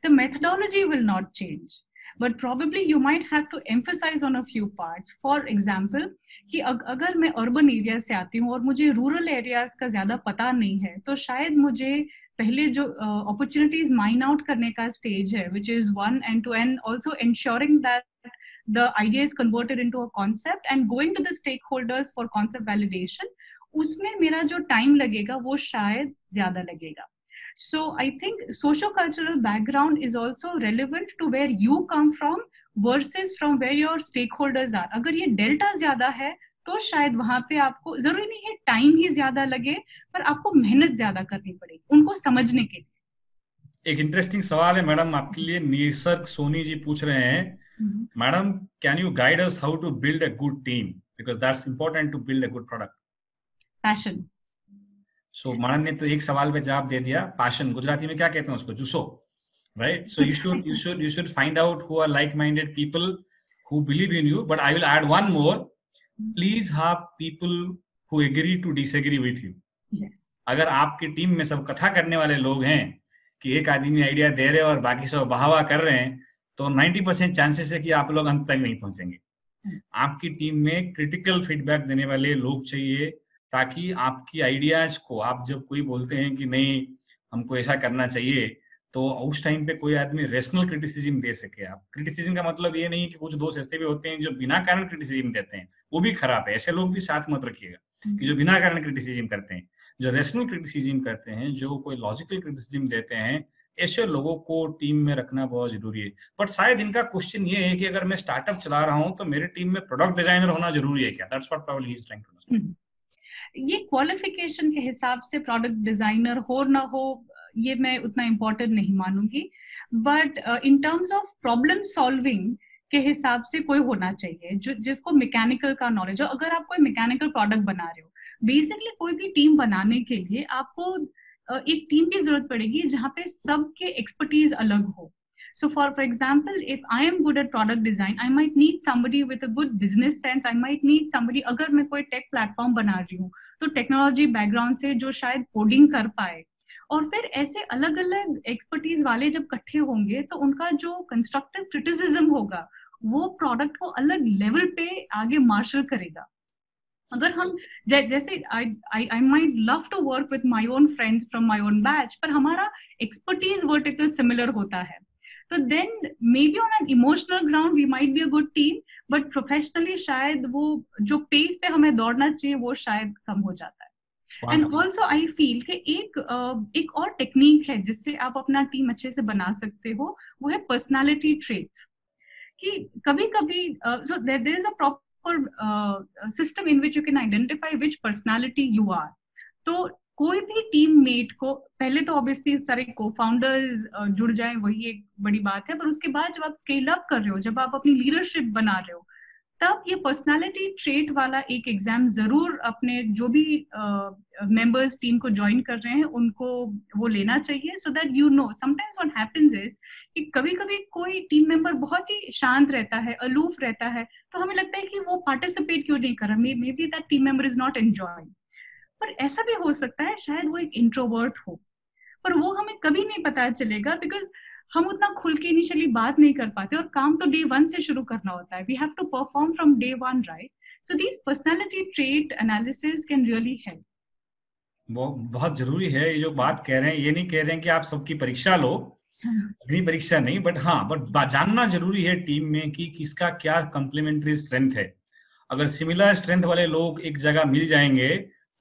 The methodology will not change, but probably you might have to emphasize on a few parts. For example, कि अगर मैं urban area से आती हूँ और मुझे rural areas का ज्यादा पता नहीं है, तो शायद मुझे पहले जो अपॉर्चुनिटीज माइन आउट करने का स्टेज है, which is 1 and 2, and also ensuring that the idea is converted into a concept and going to the stakeholders for concept validation, उसमें मेरा जो टाइम लगेगा वो शायद ज्यादा लगेगा. So I think socio-cultural background is also relevant to where you come from versus from where your stakeholders are. अगर ये डेल्टा ज्यादा है तो शायद वहां पे आपको, जरूरी नहीं है टाइम ही ज्यादा लगे, पर आपको मेहनत ज्यादा करनी पड़ेगी उनको समझने के लिए.
एक इंटरेस्टिंग सवाल है मैडम आपके लिए, निसर्ग सोनी जी पूछ रहे हैं, madam can you guide us how to build a good team, because that's important to build a good product.
Passion.
So Manan ने तो एक सवाल पे जवाब दे दिया, पैशन गुजराती में क्या कहते हैं उसको, जुस्सो, right? So you should find out who are like minded people who believe in you. But I will add one more, please have people who agree to disagree with you.
Yes.
अगर आपकी team में सब कथा करने वाले लोग हैं कि एक आदमी आइडिया दे रहे हैं और बाकी सब बहावा कर रहे हैं, तो 90% चांसेस है कि आप लोग अंत तक नहीं पहुंचेंगे। आपकी टीम में क्रिटिकल फीडबैक देने वाले लोग चाहिए, ताकि आपकी आइडियाज को, आप जब कोई बोलते हैं कि नहीं हमको ऐसा करना चाहिए, तो उस टाइम पे कोई आदमी रेशनल क्रिटिसिज्म दे सके। आप क्रिटिसिज्म का मतलब ये नहीं कि कुछ दोस्त ऐसे भी होते हैं जो बिना कारण क्रिटिसिज्म देते हैं, वो भी खराब है। ऐसे लोग भी साथ मत रखिएगा कि जो बिना कारण क्रिटिसिज्म करते हैं। जो रेशनल क्रिटिसिज्म करते हैं, जो कोई लॉजिकल क्रिटिसिज्म देते हैं, ऐसे लोगों को टीम में रखना बहुत जरूरी है। बट शायद इनका क्वेश्चन ये है कि अगर मैं स्टार्टअप चला रहा हूं तो मेरे टीम में प्रोडक्ट डिजाइनर होना जरूरी है क्या? That's what probably he is trying to understand.
ये क्वालिफिकेशन के हिसाब से प्रोडक्ट डिजाइनर हो ना हो, ये मैं उतना इम्पोर्टेंट नहीं मानूंगी। But in terms of problem solving के हिसाब से कोई होना चाहिए जो जिसको मैकेनिकल का नॉलेज हो। अगर आप कोई मैकेनिकल प्रोडक्ट बना रहे हो, बेसिकली कोई भी टीम बनाने के लिए आपको एक टीम की जरूरत पड़ेगी जहाँ पे सबके एक्सपर्टीज अलग हो। So for example, if I am good at product design, I might need somebody with a good business sense. I might need somebody, अगर मैं कोई टेक प्लेटफॉर्म बना रही हूँ तो टेक्नोलॉजी बैकग्राउंड से जो शायद कोडिंग कर पाए। और फिर ऐसे अलग अलग एक्सपर्टीज वाले जब इकट्ठे होंगे तो उनका जो कंस्ट्रक्टिव क्रिटिसिज्म होगा वो प्रोडक्ट को अलग लेवल पे आगे मार्शल करेगा। अगर हम जैसे I might love to work with my own friends from my own batch, पर हमारा एक्सपर्टीज वर्टिकल सिमिलर होता है, तो then maybe on an emotional ground we might be a good team, but professionally शायद वो जो पेस पे हमें दौड़ना चाहिए वो शायद कम हो जाता है। And also I feel कि एक और टेक्निक है जिससे आप अपना टीम अच्छे से बना सकते हो, वो है पर्सनालिटी ट्रेट्स। कि कभी कभी so there is a proper system in which you can identify which personality you are। तो कोई भी टीम मेट को पहले तो ऑब्वियसली सारे को-फाउंडर्स जुड़ जाएं, वही एक बड़ी बात है, पर उसके बाद जब आप स्केल अप कर रहे हो, जब आप अपनी लीडरशिप बना रहे हो, तब ये पर्सनालिटी ट्रेट वाला एक एग्जाम जरूर अपने जो भी मेंबर्स टीम को ज्वाइन कर रहे हैं उनको वो लेना चाहिए, so that you know. Sometimes what happens is कि कभी कभी कोई टीम मेंबर बहुत ही शांत रहता है, अलूफ रहता है, तो हमें लगता है कि वो पार्टिसिपेट क्यों नहीं कर रहा, may be that team member is not enjoying. पर ऐसा भी हो सकता है शायद वो एक इंट्रोवर्ट हो, पर वो हमें कभी नहीं पता चलेगा बिकॉज हम उतना खुल के इनिशियली बात नहीं कर पाते, और काम तो डे 1 से शुरू करना होता है। We have to perform from day 1, right? So these personality trait analysis can really help.
वो बहुत जरूरी है। ये जो बात कह रहे हैं, ये नहीं कह रहे हैं कि आप सबकी परीक्षा लो, अग्नि परीक्षा नहीं, बट हाँ, बट जानना जरूरी है टीम में कि किसका क्या कंप्लीमेंट्री स्ट्रेंथ है। अगर सिमिलर स्ट्रेंथ वाले लोग एक जगह मिल जाएंगे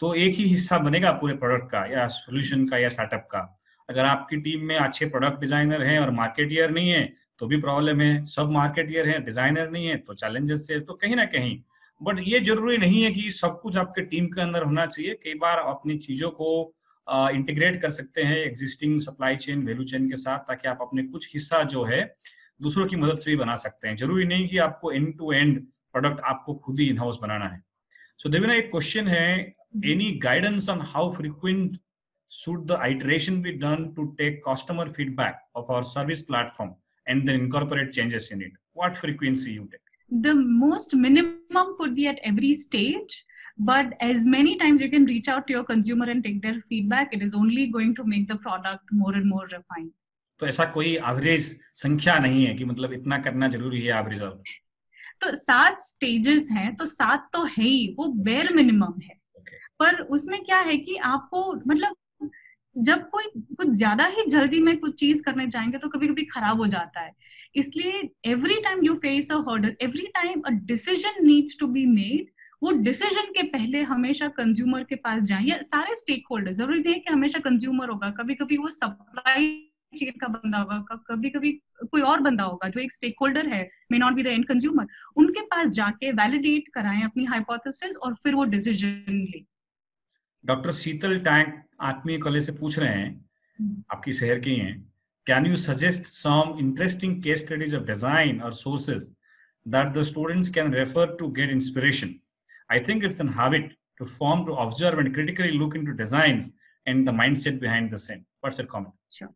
तो एक ही हिस्सा बनेगा पूरे प्रोडक्ट का या सोल्यूशन का या स्टार्टअप का। अगर आपकी टीम में अच्छे प्रोडक्ट डिजाइनर हैं और मार्केटियर नहीं है तो भी प्रॉब्लम है, सब मार्केटियर हैं डिजाइनर नहीं है तो चैलेंजेस है, तो कहीं ना कहीं। बट ये जरूरी नहीं है कि सब कुछ आपके टीम के अंदर होना चाहिए। कई बार अपनी चीजों को इंटीग्रेट कर सकते हैं existing supply chain, value chain के साथ, ताकि आप अपने कुछ हिस्सा जो है दूसरों की मदद से भी बना सकते हैं। जरूरी नहीं कि आपको एंड टू एंड प्रोडक्ट आपको खुद ही इन हाउस बनाना है। सो देविना, एक क्वेश्चन है, any guidance on how frequent should the iteration be done to take customer feedback of our service platform and then incorporate changes in it? What frequency you take?
The most minimum could be at every stage, but as many times you can reach out to your consumer and take their feedback, it is only going to make the product more and more refined.
तो ऐसा कोई average संख्या नहीं है कि मतलब इतना करना जरूरी है एवरेज?
तो 7 स्टेजेस हैं, तो 7 तो है ही, वो बेयर मिनिमम है। पर उसमें क्या है कि आपको मतलब जब कोई कुछ ज्यादा ही जल्दी में कुछ चीज करने जाएंगे तो कभी कभी खराब हो जाता है। इसलिए every time you face a hurdle, every time a decision needs to be made, वो डिसीजन के पहले हमेशा कंज्यूमर के पास जाएं, या सारे स्टेक होल्डर, जरूरी नहीं है कि हमेशा कंज्यूमर होगा, कभी कभी वो सप्लाई चेन का बंदा होगा, कभी कभी कोई और बंदा होगा जो एक स्टेक होल्डर है, may not be the end consumer, उनके पास जाके वैलिडेट कराएं अपनी हाइपोथेसिस और फिर वो डिसीजन ले।
डॉक्टर शीतल टैंक आत्मीय कॉलेज से पूछ रहे हैं, आपकी शहर के हैं, can you suggest some interesting case studies of design और sources that the students can refer to get inspiration? I think it's an habit to form to observe and critically look into designs and the mindset behind the same. What's your comment?
Sure.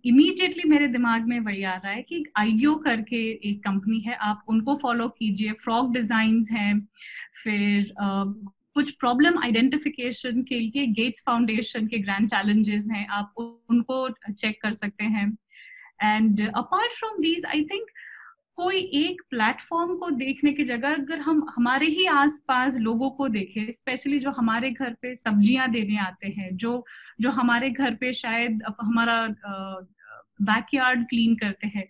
Immediately मेरे दिमाग में वही आ रहा है कि audio करके एक company है, आप उनको फॉलो कीजिए. फ्रॉग डिजाइन्स हैं, फिर कुछ प्रॉब्लम आइडेंटिफिकेशन के लिए गेट्स फाउंडेशन के ग्रैंड चैलेंजेस हैं, आप उनको चेक कर सकते हैं. And apart from these, I think कोई एक प्लेटफॉर्म को देखने की जगह अगर हम हमारे ही आसपास लोगों को देखें, स्पेशली जो हमारे घर पे सब्जियां देने आते हैं, जो हमारे घर पे शायद हमारा बैकयार्ड क्लीन करते हैं,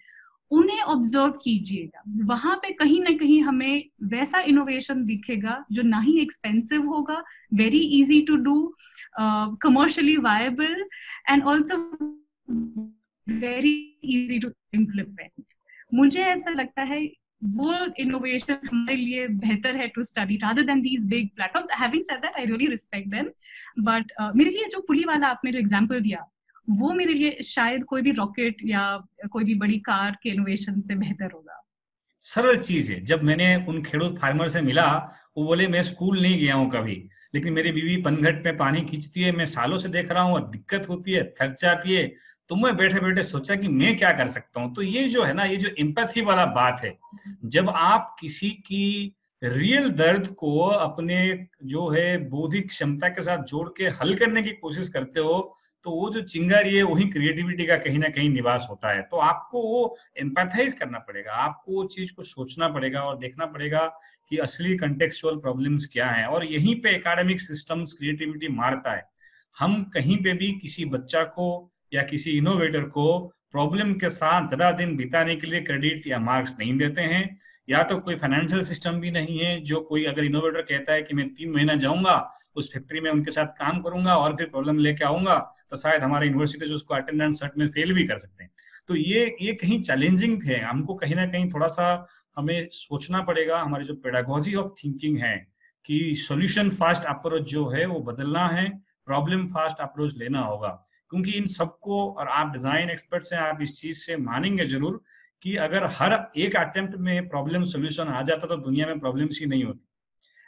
उन्हें ऑब्जर्व कीजिएगा. वहां पे कहीं ना कहीं हमें वैसा इनोवेशन दिखेगा जो ना ही एक्सपेंसिव होगा, very easy to do, commercially viable, and also very easy to implement. मुझे ऐसा लगता है वो इनोवेशन हमारे लिए बेहतर है to study rather than these big platforms. Having said that, I really respect them, but मेरे लिए जो पुली वाला आपने जो एग्जांपल दिया, वो मेरे लिए शायद कोई भी रॉकेट या कोई भी बड़ी कार के इनोवेशन से बेहतर होगा.
सरल चीज है. जब मैंने उन खेडूत फार्मर से मिला, वो बोले मैं स्कूल नहीं गया हूँ कभी, लेकिन मेरी बीवी पनघट पे पानी खींचती है, मैं सालों से देख रहा हूँ और दिक्कत होती है, थक जाती है, तो मैं बैठे बैठे सोचा कि मैं क्या कर सकता हूँ. तो ये जो है ना, ये जो एम्पैथी वाला बात है, जब आप किसी की रियल दर्द को अपने जो है बौद्धिक क्षमता के साथ जोड़ के हल करने की कोशिश करते हो, तो वो जो चिंगारी है वही क्रिएटिविटी का कहीं ना कहीं निवास होता है. तो आपको वो एम्पैथाइज करना पड़ेगा, आपको वो चीज को सोचना पड़ेगा और देखना पड़ेगा कि असली कंटेक्चुअल प्रॉब्लम्स क्या हैं. और यहीं पे एकेडमिक सिस्टम्स क्रिएटिविटी मारता है. हम कहीं पे भी किसी बच्चा को या किसी इनोवेटर को प्रॉब्लम के साथ ज्यादा दिन बिताने के लिए क्रेडिट या मार्क्स नहीं देते हैं, या तो कोई फाइनेंशियल सिस्टम भी नहीं है जो कोई अगर इनोवेटर कहता है कि मैं 3 महीना जाऊंगा उस फैक्ट्री में उनके साथ काम करूंगा और फिर प्रॉब्लम लेके आऊंगा, तो शायद हमारे यूनिवर्सिटी उसको अटेंडेंस सर्ट में फेल भी कर सकते हैं. तो ये कहीं चैलेंजिंग है. हमको कहीं ना कहीं थोड़ा सा हमें सोचना पड़ेगा, हमारी जो पेडागोजी ऑफ थिंकिंग है कि सॉल्यूशन फास्ट अप्रोच जो है वो बदलना है, प्रॉब्लम फास्ट अप्रोच लेना होगा. क्योंकि इन सबको, और आप डिजाइन एक्सपर्ट्स हैं, आप इस चीज से मानेंगे जरूर कि अगर हर एक अटेम्प्ट में प्रॉब्लम सॉल्यूशन आ जाता तो दुनिया में प्रॉब्लम्स ही नहीं होती.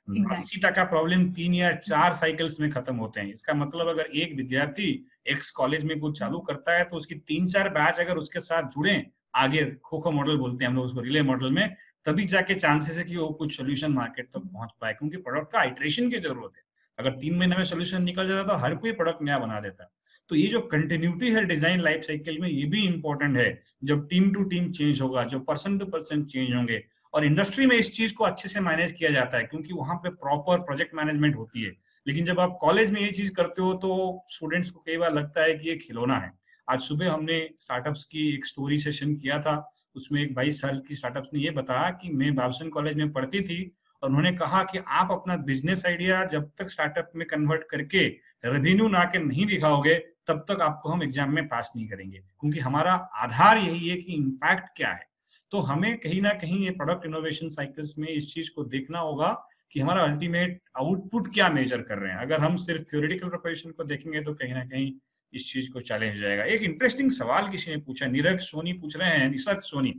80% प्रॉब्लम 3 या 4 साइकिल्स में खत्म होते हैं. इसका मतलब अगर एक विद्यार्थी एक्स कॉलेज में कुछ चालू करता है तो उसकी 3-4 बैच अगर उसके साथ जुड़े, आगे खो मॉडल बोलते हैं हम लोग उसको, रिले मॉडल में, तभी जाके चांसेस है कि वो कुछ सोल्यूशन मार्केट तक पहुंच पाए. क्योंकि प्रोडक्ट का आइटरेशन की जरूरत है. अगर 3 महीने में सोल्यूशन निकल जाता तो हर कोई प्रोडक्ट नया बना देता. तो ये जो कंटिन्यूटी है डिजाइन लाइफ साइकिल में, ये भी इंपॉर्टेंट है. जब टीम टू टीम चेंज होगा, जो पर्सन टू पर्सन चेंज होंगे, और इंडस्ट्री में इस चीज को अच्छे से मैनेज किया जाता है क्योंकि वहां पे प्रॉपर प्रोजेक्ट मैनेजमेंट होती है. लेकिन जब आप कॉलेज में ये चीज करते हो तो स्टूडेंट्स को कई बार लगता है कि ये खिलौना है. आज सुबह हमने स्टार्टअप्स की एक स्टोरी सेशन किया था, उसमें एक 22 साल की स्टार्टअप्स ने ये बताया कि मैं बाबसन कॉलेज में पढ़ती थी और उन्होंने कहा कि आप अपना बिजनेस आइडिया जब तक स्टार्टअप में कन्वर्ट करके रेवेन्यू ना के नहीं दिखाओगे, तब तक आपको हम एग्जाम में पास नहीं करेंगे. क्योंकि हमारा आधार यही है कि इम्पैक्ट क्या है. तो हमें कहीं ना कहीं ये प्रोडक्ट इनोवेशन साइकिल्स में इस चीज को देखना होगा कि हमारा अल्टीमेट आउटपुट क्या मेजर कर रहे हैं. अगर हम सिर्फ थ्योरेटिकल प्रिपरेशन को देखेंगे तो कहीं ना कहीं इस चीज को चैलेंज हो जाएगा. एक इंटरेस्टिंग सवाल किसी ने पूछा, नीरज सोनी पूछ रहे हैं, Nisarg Soni,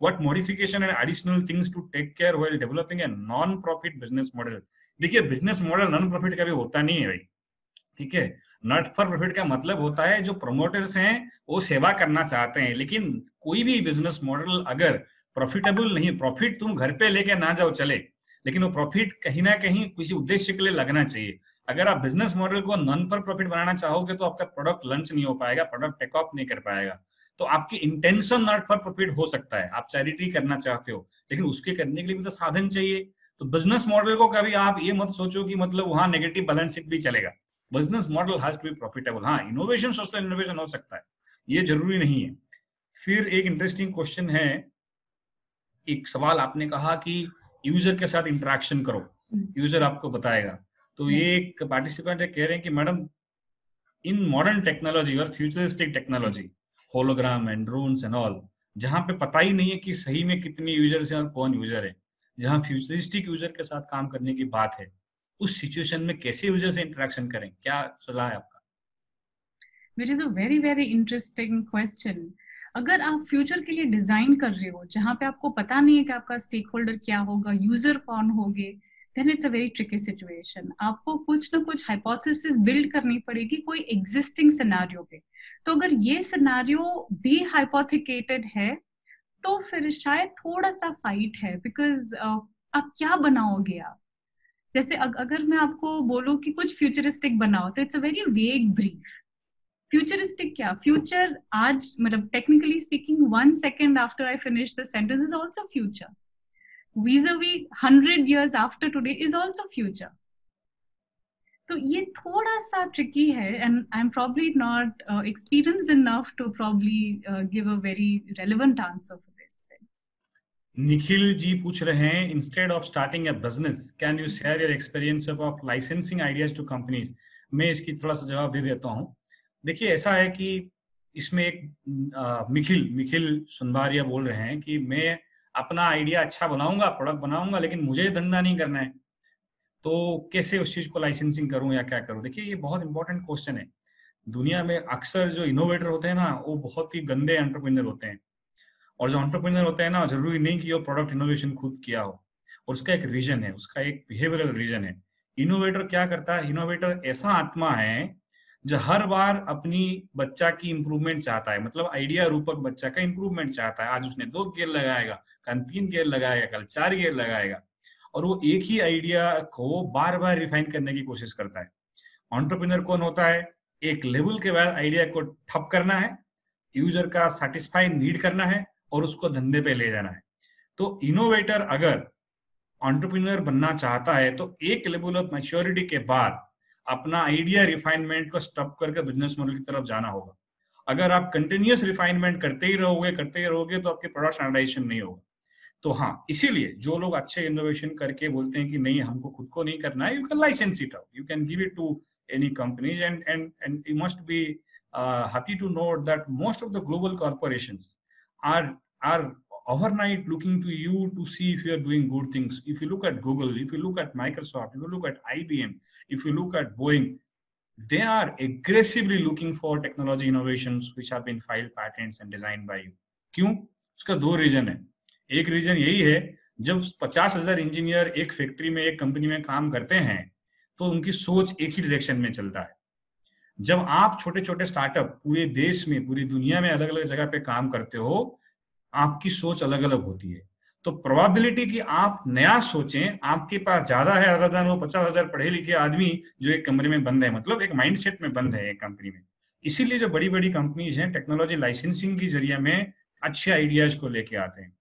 what modification and additional things to take care while developing a non-profit business model. देखिए, बिजनेस मॉडल नॉन प्रॉफिट का भी होता नहीं है भाई, ठीक है. नॉट फॉर प्रॉफिट का मतलब होता है जो प्रमोटर्स हैं वो सेवा करना चाहते हैं. लेकिन कोई भी बिजनेस मॉडल अगर प्रॉफिटेबल नहीं, प्रॉफिट तुम घर पे लेके ना जाओ चले, लेकिन वो प्रॉफिट कहीं ना कहीं किसी उद्देश्य के लिए लगना चाहिए. अगर आप बिजनेस मॉडल को नॉन फॉर प्रॉफिट बनाना चाहोगे तो आपका प्रोडक्ट लॉन्च नहीं हो पाएगा, प्रोडक्ट टेक ऑफ नहीं कर पाएगा. तो आपकी इंटेंशन नॉट फॉर प्रॉफिट हो सकता है, आप चैरिटी करना चाहते हो, लेकिन उसके करने के लिए भी तो साधन चाहिए. तो बिजनेस मॉडल को कभी आप ये मत सोचो कि मतलब वहां नेगेटिव बैलेंस शीट भी चलेगा. Business model has to be profitable. हाँ, इनोवेशन, सोशल इनोवेशन हो सकता है, ये जरूरी नहीं है. फिर एक इंटरेस्टिंग क्वेश्चन है, एक सवाल आपने कहा कि यूजर के साथ इंटरेक्शन करो, यूजर आपको बताएगा. तो ये एक पार्टिसिपेंट कह रहे हैं कि मैडम, इन मॉडर्न टेक्नोलॉजी और futuristic technology, hologram and drones and all, जहां पे पता ही नहीं है कि सही में कितने यूजर्स हैं और कौन यूजर है, जहां फ्यूचरिस्टिक यूजर के साथ काम करने की बात है, उस सिचुएशन में कैसे यूजर से इंटरेक्शन करें, क्या सलाह है आपका?
Which is a very very interesting question. अगर आप फ्यूचर के लिए डिजाइन कर रहे हो जहां पे आपको पता नहीं है कि आपका स्टेक होल्डर क्या होगा, यूजर कौन होंगे, then it's a very tricky situation. आपको कुछ ना कुछ hypothesis build करनी पड़ेगी कोई existing scenario पे. तो अगर ये scenario भी hypothecated है, तो फिर शायद थोड़ा सा fight है, because आप क्या बनाओगे आप? जैसे अगर मैं आपको बोलूं कि कुछ फ्यूचरिस्टिक बनाओ, तो it's a very vague brief. Futuristic क्या? फ्यूचर आज मतलब technically speaking 1 second after I finish the sentence is also future. vis-a-vis 100 years after today is also future. तो ये थोड़ा सा ट्रिकी है, and I am probably not experienced enough to probably give a very relevant answer for this.
Nikhil ji पूछ रहे हैं, instead of starting a business can you share your experience of licensing ideas to companies. मैं इसकी थोड़ा सा जवाब दे देता हूँ. देखिए, ऐसा है कि इसमें एक निखिल सुनबारिया बोल रहे हैं कि मैं अपना आइडिया अच्छा बनाऊंगा, प्रोडक्ट बनाऊंगा, लेकिन मुझे धंधा नहीं करना है, तो कैसे उस चीज को लाइसेंसिंग करूं या क्या करूं. देखिए, ये बहुत इंपॉर्टेंट क्वेश्चन है. दुनिया में अक्सर जो इनोवेटर होते हैं ना, वो बहुत ही गंदे एंटरप्रेन्योर होते हैं. और जो एंटरप्रेन्योर होते हैं ना, जरूरी नहीं कि वो प्रोडक्ट इनोवेशन खुद किया हो, और उसका एक रीजन है, उसका एक बिहेवियरल रीजन है. इनोवेटर क्या करता है? इनोवेटर ऐसा आत्मा है जो हर बार अपनी बच्चा की इंप्रूवमेंट चाहता है, मतलब आइडिया रूपक बच्चा का इंप्रूवमेंट चाहता है. आज उसने 2 गियर लगाएगा, कल 3 गियर लगाएगा, कल 4 गियर लगाएगा, और वो एक ही आइडिया को बार बार रिफाइन करने की कोशिश करता है. एंटरप्रेन्योर कौन होता है? एक लेवल के बाद आइडिया को ठप करना है, यूजर का सैटिस्फाई नीड करना है, और उसको धंधे पे ले जाना है. तो इनोवेटर अगर एंटरप्रेन्योर बनना चाहता है, तो एक लेवल ऑफ मैच्योरिटी के बाद अपना आइडिया रिफाइनमेंट को स्टॉप करके बिजनेस मॉडल की तरफ जाना होगा. अगर आप कंटिन्यूअस रिफाइनमेंट करते ही रहोगे तो आपके प्रोडक्ट स्टैंडर्डाइजेशन नहीं होगा. तो हाँ, इसीलिए जो लोग अच्छे इनोवेशन करके बोलते हैं कि नहीं हमको खुद को नहीं करना है, you can license it out, you can give it to any companies, and you must be happy to know that most of the global corporations are overnight looking to you to see if you are doing good things. If you look at Google, if you look at Microsoft, if you look at IBM, if you look at Boeing, they are aggressively looking for technology innovations which have been filed patents and designed by you. क्यों? उसका 2 reason है. एक reason यही है, जब 50,000 engineer एक factory में, एक कंपनी में काम करते हैं, तो उनकी सोच एक ही डायरेक्शन में चलता है. जब आप छोटे छोटे स्टार्टअप पूरे देश में, पूरी दुनिया में अलग अलग जगह पे काम करते हो, आपकी सोच अलग अलग होती है. तो प्रोबेबिलिटी कि आप नया सोचें आपके पास ज्यादा है अदर देन वो 50,000 पढ़े लिखे आदमी जो एक कमरे में बंद है, मतलब एक माइंडसेट में बंद है एक कंपनी में. इसीलिए जो बड़ी बड़ी कंपनीज हैं, टेक्नोलॉजी लाइसेंसिंग के जरिए में अच्छे आइडियाज को लेके आते हैं.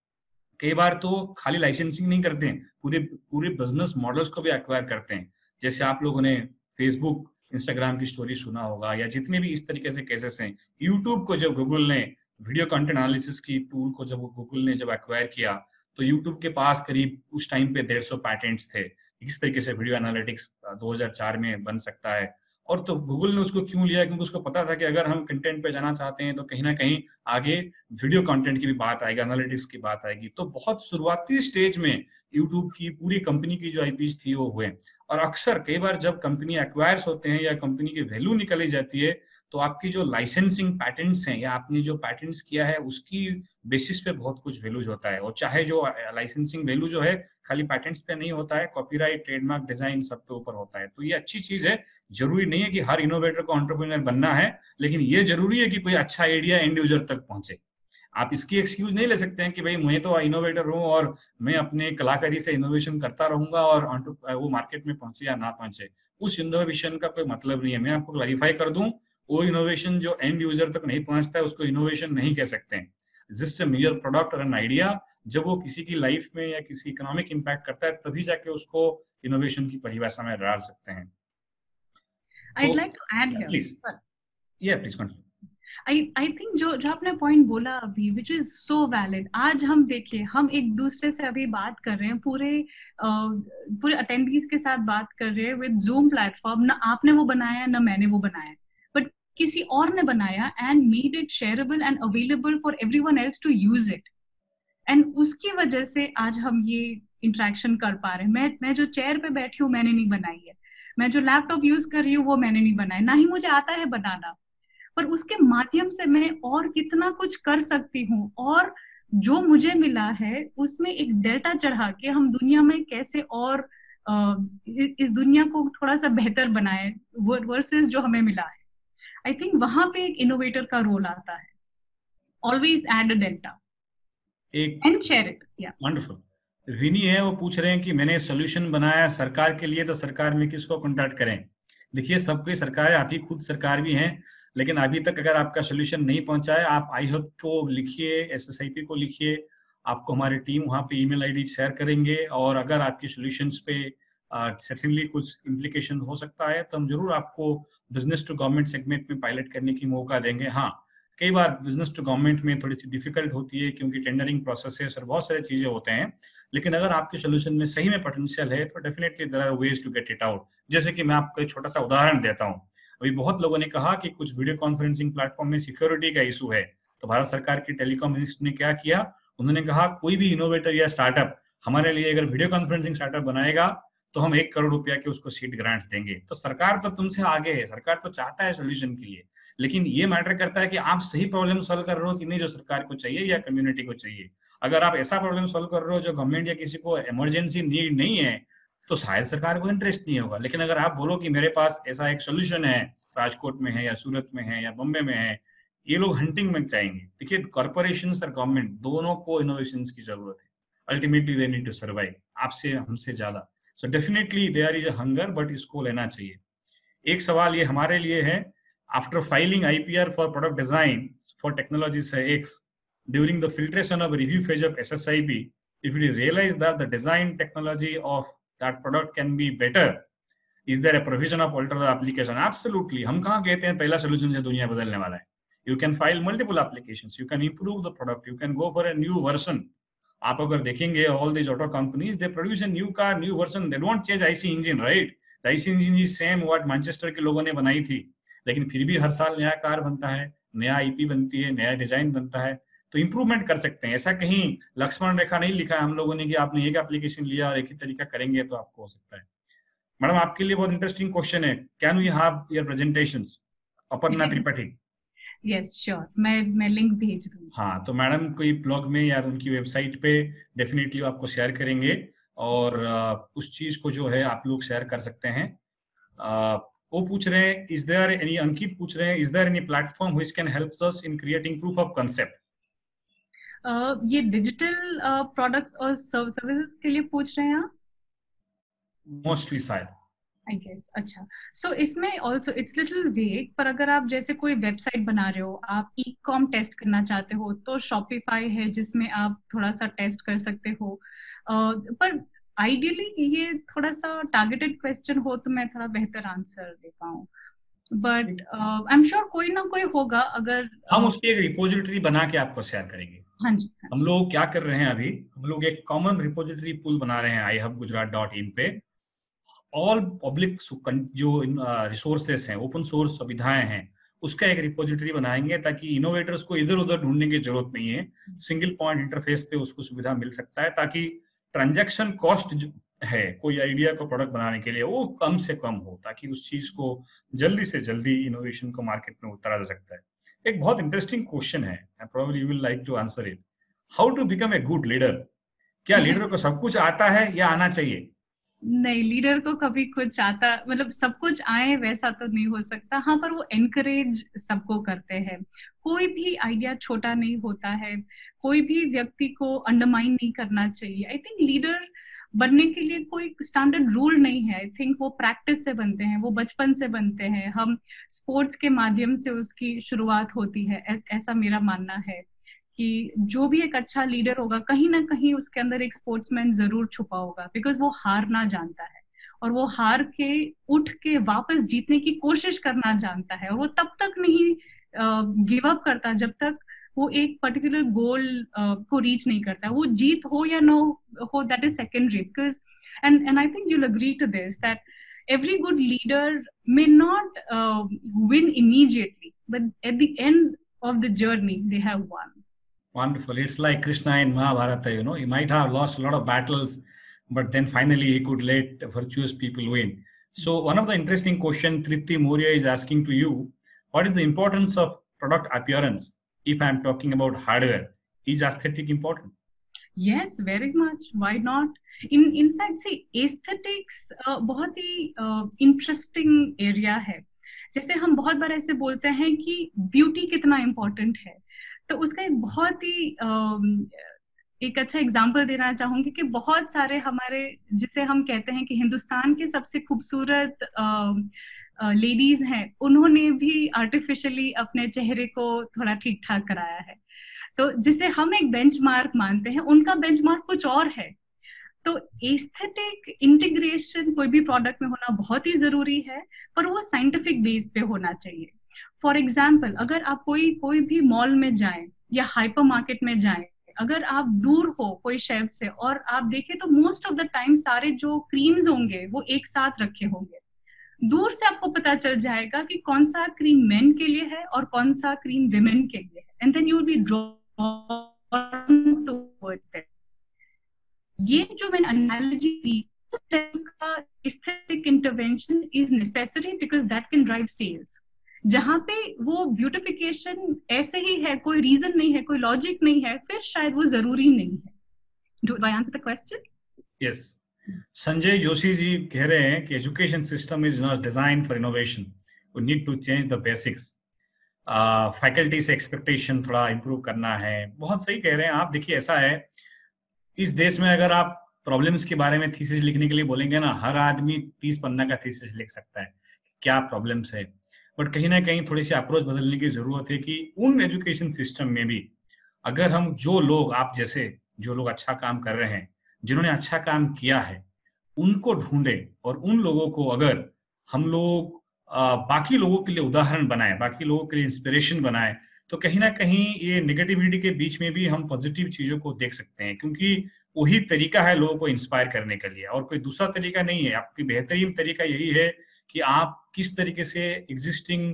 कई बार तो खाली लाइसेंसिंग नहीं करते हैं, पूरे बिजनेस मॉडल्स को भी एक्वायर करते हैं. जैसे आप लोगों ने फेसबुक, इंस्टाग्राम की स्टोरी सुना होगा, या जितने भी इस तरीके से केसेस हैं. यूट्यूब को जब गूगल ने, वीडियो कंटेंट एनालिसिस की टूल को जब गूगल ने जब एक्वायर किया, तो यूट्यूब के पास करीब उस टाइम पे 150 पैटेंट्स थे. किस तरीके से वीडियो एनालिटिक्स 2004 में बन सकता है. और तो गूगल ने उसको क्यों लिया? क्योंकि उसको पता था कि अगर हम कंटेंट पे जाना चाहते हैं तो कहीं ना कहीं आगे वीडियो कंटेंट की भी बात आएगी, एनालिटिक्स की बात आएगी. तो बहुत शुरुआती स्टेज में यूट्यूब की पूरी कंपनी की जो आईपीज थी वो हुए. और अक्सर कई बार जब कंपनी एक्वायर्स होते हैं या कंपनी की वैल्यू निकली जाती है, तो आपकी जो लाइसेंसिंग पैटेंट्स हैं या आपने जो पैटेंट्स किया है उसकी बेसिस पे बहुत कुछ वैल्यूज होता है. और चाहे जो लाइसेंसिंग वैल्यू जो है खाली पैटेंट्स पे नहीं होता है, कॉपीराइट, ट्रेडमार्क, डिजाइन सब पे ऊपर होता है. तो ये अच्छी चीज है. जरूरी नहीं है कि हर इनोवेटर को एंटरप्रेन्योर बनना है, लेकिन ये जरूरी है कि कोई अच्छा आइडिया एंड यूजर तक पहुंचे. आप इसकी एक्सक्यूज नहीं ले सकते हैं कि भाई मैं तो इनोवेटर हूँ और मैं अपने कलाकारी से इनोवेशन करता रहूंगा और वो मार्केट में पहुंचे या ना पहुंचे. उस इनोवेशन का कोई मतलब नहीं है. मैं आपको क्लैरिफाई कर दूं, वो इनोवेशन जो एंड यूजर तक नहीं पहुंचता है उसको इनोवेशन नहीं कह सकते हैं. जस्ट अ मेयर प्रोडक्ट और एन आइडिया, जब वो किसी की लाइफ में या किसी इकोनॉमिक इम्पैक्ट करता है तभी जाके उसको इनोवेशन की परिभाषा में डाल सकते हैं.
I'd like to add here.
Please. Yeah, please continue.
I think जो आपने पॉइंट बोला अभी, which is so valid. आज हम देखिए, हम एक दूसरे से अभी बात कर रहे हैं, पूरे अटेंडीज के साथ बात कर रहे हैं विद जूम प्लेटफॉर्म. ना आपने वो बनाया ना मैंने वो बनाया, बट किसी और ने बनाया and made it shareable and available for everyone else to use it. And उसकी वजह से आज हम ये इंटरेक्शन कर पा रहे हैं. मैं जो चेयर पे बैठी हूँ मैंने नहीं बनाई है, मैं जो लैपटॉप यूज कर रही हूँ वो मैंने नहीं बनाया, ना ही मुझे आता है बनाना, पर उसके माध्यम से मैं और कितना कुछ कर सकती हूँ. और जो मुझे मिला है उसमें एक डेल्टा चढ़ा के हम दुनिया में कैसे और इस दुनिया को थोड़ा सा बेहतर बनाए वर्सेस जो हमें मिला है. आई थिंक वहां पे एक इनोवेटर का रोल आता है. ऑलवेज एड अ डेल्टा
एक
एंड शेयर इट. या
वंडरफुल विनी है, वो पूछ रहे हैं कि मैंने सोल्यूशन बनाया सरकार के लिए, तो सरकार में किसको कॉन्टैक्ट करें? देखिए, सबकी सरकार है, आप ही खुद सरकार भी हैं, लेकिन अभी तक अगर आपका सोल्यूशन नहीं पहुंचा है, आप आई हब को लिखिए, SSIP को लिखिए, आपको हमारी टीम वहाँ पे ईमेल आईडी शेयर करेंगे, और अगर आपकी सोल्यूशंस पे सर्टेनली कुछ इम्प्लीकेशन हो सकता है तो हम जरूर आपको बिजनेस टू गवर्नमेंट सेगमेंट में पायलट करने की मौका देंगे. हाँ, कई बार बिजनेस टू गवर्नमेंट में थोड़ी सी डिफिकल्ट होती है क्योंकि टेंडरिंग प्रोसेसेस और बहुत सारी चीजें होते हैं, लेकिन अगर आपके सोल्यूशन में सही में पोटेंशियल है तो definitely there are ways to get it out. जैसे कि मैं आपको एक छोटा सा उदाहरण देता हूँ. अभी बहुत लोगों ने कहा कि कुछ वीडियो कॉन्फ्रेंसिंग प्लेटफॉर्म में सिक्योरिटी का इशू है, तो भारत सरकार की टेलीकॉम मिनिस्टर ने क्या किया, उन्होंने कहा कोई भी इनोवेटर या स्टार्टअप हमारे लिए अगर वीडियो कॉन्फ्रेंसिंग स्टार्टअप बनाएगा तो हम 1 करोड़ रुपया के उसको सीड ग्रांट्स देंगे. तो सरकार तो तुमसे आगे है, सरकार तो चाहता है सोल्यूशन के लिए, लेकिन ये मैटर करता है कि आप सही प्रॉब्लम सॉल्व कर रहे हो कि नहीं, जो सरकार को चाहिए या कम्युनिटी को चाहिए. अगर आप ऐसा प्रॉब्लम सॉल्व कर रहे हो जो गवर्नमेंट या किसी को इमरजेंसी नीड नहीं है, तो शायद सरकार को इंटरेस्ट नहीं होगा. लेकिन अगर आप बोलो कि मेरे पास ऐसा एक सोल्यूशन है, राजकोट में है या सूरत में है या बॉम्बे में है, ये लोग हंटिंग में जाएंगे. देखिए, कॉर्पोरेशन और गवर्नमेंट दोनों को इनोवेशन की जरूरत है. Ultimately they need to survive, आपसे हमसे ज्यादा. So definitely there is a hunger, but इसको लेना चाहिए. एक सवाल ये हमारे लिए है, after filing IPR for product design for technology X, during the filtration of review phase of SSIP, if it is realized that the design technology of that product can be better, is there a provision of alter the application? Absolutely. हम कहाँ कहते हैं पहला solution से दुनिया बदलने वाला है. You can file multiple applications, you can improve the product, you can go for a new version. आप अगर देखेंगे all these auto companies, they produce a new car, new version, they don't change IC engine, right? The IC engine is same what Manchester के लोगों ने बनाई थी, लेकिन फिर भी हर साल नया कार बनता है, नया IP बनती है, नया डिजाइन बनता है, तो इंप्रूवमेंट कर सकते हैं. ऐसा कहीं लक्ष्मण रेखा नहीं लिखा है हम लोगों ने कि आपने एक एप्लीकेशन लिया और एक ही तरीका करेंगे तो आपको हो सकता है. मैडम, आपके लिए बहुत इंटरेस्टिंग क्वेश्चन है, can we have your presentations? Aparna Tripathi.
Yes sure, मैं लिंक भेज दूंगी.
हाँ, तो मैडम कोई ब्लॉग में या उनकी वेबसाइट पे डेफिनेटली आपको शेयर करेंगे, और उस चीज को जो है आप लोग शेयर कर सकते हैं. वो पूछ रहे हैं, इज देयर एनी, अंकित पूछ रहे हैं, is there any platform which can help us in creating proof of concept?
ये डिजिटल प्रोडक्ट्स और सर्विसेज के लिए पूछ रहे हैं आप?
मोस्टली शायद,
आई गेस. अच्छा, सो इसमें ऑल्सो इट्स लिटिल वेग, पर अगर आप जैसे कोई वेबसाइट बना रहे हो, आप ई-कॉम टेस्ट करना चाहते हो, तो शॉपिफाई है जिसमें आप थोड़ा सा टेस्ट कर सकते हो. पर आइडियली ये थोड़ा सा टारगेटेड क्वेश्चन हो तो मैं थोड़ा बेहतर आंसर दे पाऊँ, बट आई एम श्योर कोई ना कोई होगा. अगर
हम उसकी एक रिपोजिटरी बना के आपको शेयर करेंगे.
हाँ जी.
हम लोग क्या कर रहे हैं अभी, हम लोग एक कॉमन रिपोजिटरी पूल बना रहे हैं iHubgujarat.in पे. ऑल पब्लिक जो रिसोर्सेस हैं, ओपन सोर्स सुविधाएं हैं, उसका एक रिपोजिटरी बनाएंगे ताकि इनोवेटर्स को इधर उधर ढूंढने की जरूरत नहीं है. सिंगल पॉइंट इंटरफेस पे उसको सुविधा मिल सकता है, ताकि ट्रांजैक्शन कॉस्ट है कोई आइडिया को प्रोडक्ट बनाने के लिए वो कम से कम हो, ताकि उस चीज को जल्दी से जल्दी इनोवेशन को मार्केट में उतारा जा सकता है. एक बहुत इंटरेस्टिंग क्वेश्चन है, probably you will like to answer it. How to become a good leader? क्या लीडर को सब कुछ आता है या आना चाहिए?
नहीं, लीडर को कभी कुछ आता, मतलब सब कुछ आए वैसा तो नहीं हो सकता. हाँ, पर वो एनकरेज सबको करते हैं. कोई भी आइडिया छोटा नहीं होता है, कोई भी व्यक्ति को अंडरमाइन नहीं करना चाहिए. आई थिंक लीडर बनने के लिए कोई स्टैंडर्ड रूल नहीं है. आई थिंक वो प्रैक्टिस से बनते हैं, वो बचपन से बनते हैं. हम स्पोर्ट्स के माध्यम से उसकी शुरुआत होती है. ऐसा मेरा मानना है कि जो भी एक अच्छा लीडर होगा, कहीं ना कहीं उसके अंदर एक स्पोर्ट्समैन जरूर छुपा होगा, बिकॉज वो हारना जानता है, और वो हार के उठ के वापस जीतने की कोशिश करना जानता है. और वो तब तक नहीं गिव अप करता जब तक वो एक पर्टिकुलर गोल को रीच नहीं करता. वो जीत हो या नो हो, that is secondary. Because and I think you'll agree to this that every good leader may not win immediately, but at the end of the journey they have won.
Wonderful. It's like Krishna in Mahabharata, you know, he might have lost a lot of battles, but then finally he could let virtuous people win. So one of the interesting questions Tripti Moria is asking to you, what is the importance of product appearance? If I'm talking about hardware, is aesthetic important?
Yes, very much. Why not? In fact, see, aesthetics बहुत ही interesting area है. जैसे हम बहुत बार ऐसे बोलते हैं कि beauty कितना इम्पोर्टेंट है, तो उसका एक बहुत ही एक अच्छा एग्जाम्पल देना चाहूंगी कि बहुत सारे हमारे, जिसे हम कहते हैं कि हिंदुस्तान के सबसे खूबसूरत लेडीज हैं, उन्होंने भी आर्टिफिशियली अपने चेहरे को थोड़ा ठीक ठाक कराया है. तो जिसे हम एक बेंचमार्क मानते हैं, उनका बेंचमार्क कुछ और है. तो एस्थेटिक इंटीग्रेशन कोई भी प्रोडक्ट में होना बहुत ही जरूरी है, पर वो साइंटिफिक बेस पे होना चाहिए. फॉर एग्जाम्पल, अगर आप कोई कोई भी मॉल में जाएं या हाइपर मार्केट में जाएं, अगर आप दूर हो कोई शेल्फ से और आप देखें तो मोस्ट ऑफ द टाइम सारे जो क्रीम्स होंगे वो एक साथ रखे होंगे. दूर से आपको पता चल जाएगा कि कौन सा क्रीम मेन के लिए है और कौन सा क्रीम विमेन के लिए है, and then you will be drawn towards that. ये जो मैंने एनालॉजी दी, उस टाइप का aesthetic intervention is necessary because that can drive sales. जहां पे वो ब्यूटिफिकेशन ऐसे ही है, कोई रीजन नहीं है, कोई लॉजिक नहीं है, फिर शायद वो जरूरी नहीं है. Do I answer the question?
Yes. Sanjay Joshi ji कह रहे हैं कि education system is not design for innovation, we need to change the basics. Faculty से एक्सपेक्टेशन थोड़ा इंप्रूव करना है. बहुत सही कह रहे हैं आप. देखिए, ऐसा है, इस देश में अगर आप प्रॉब्लम्स के बारे में थीसिस लिखने के लिए बोलेंगे ना, हर आदमी 30 पन्ना का थीसिस लिख सकता है क्या प्रॉब्लम्स है. बट कहीं ना कहीं थोड़ी सी अप्रोच बदलने की जरूरत है कि उन एजुकेशन सिस्टम में भी अगर हम, जो लोग, आप जैसे जो लोग अच्छा काम कर रहे हैं, जिन्होंने अच्छा काम किया है, उनको ढूंढे और उन लोगों को अगर हम लोग बाकी लोगों के लिए उदाहरण बनाए, बाकी लोगों के लिए इंस्पिरेशन बनाए, तो कहीं ना कहीं ये नेगेटिविटी के बीच में भी हम पॉजिटिव चीजों को देख सकते हैं. क्योंकि वही तरीका है लोगों को इंस्पायर करने के लिए, और कोई दूसरा तरीका नहीं है. आपकी बेहतरीन तरीका यही है कि आप किस तरीके से एग्जिस्टिंग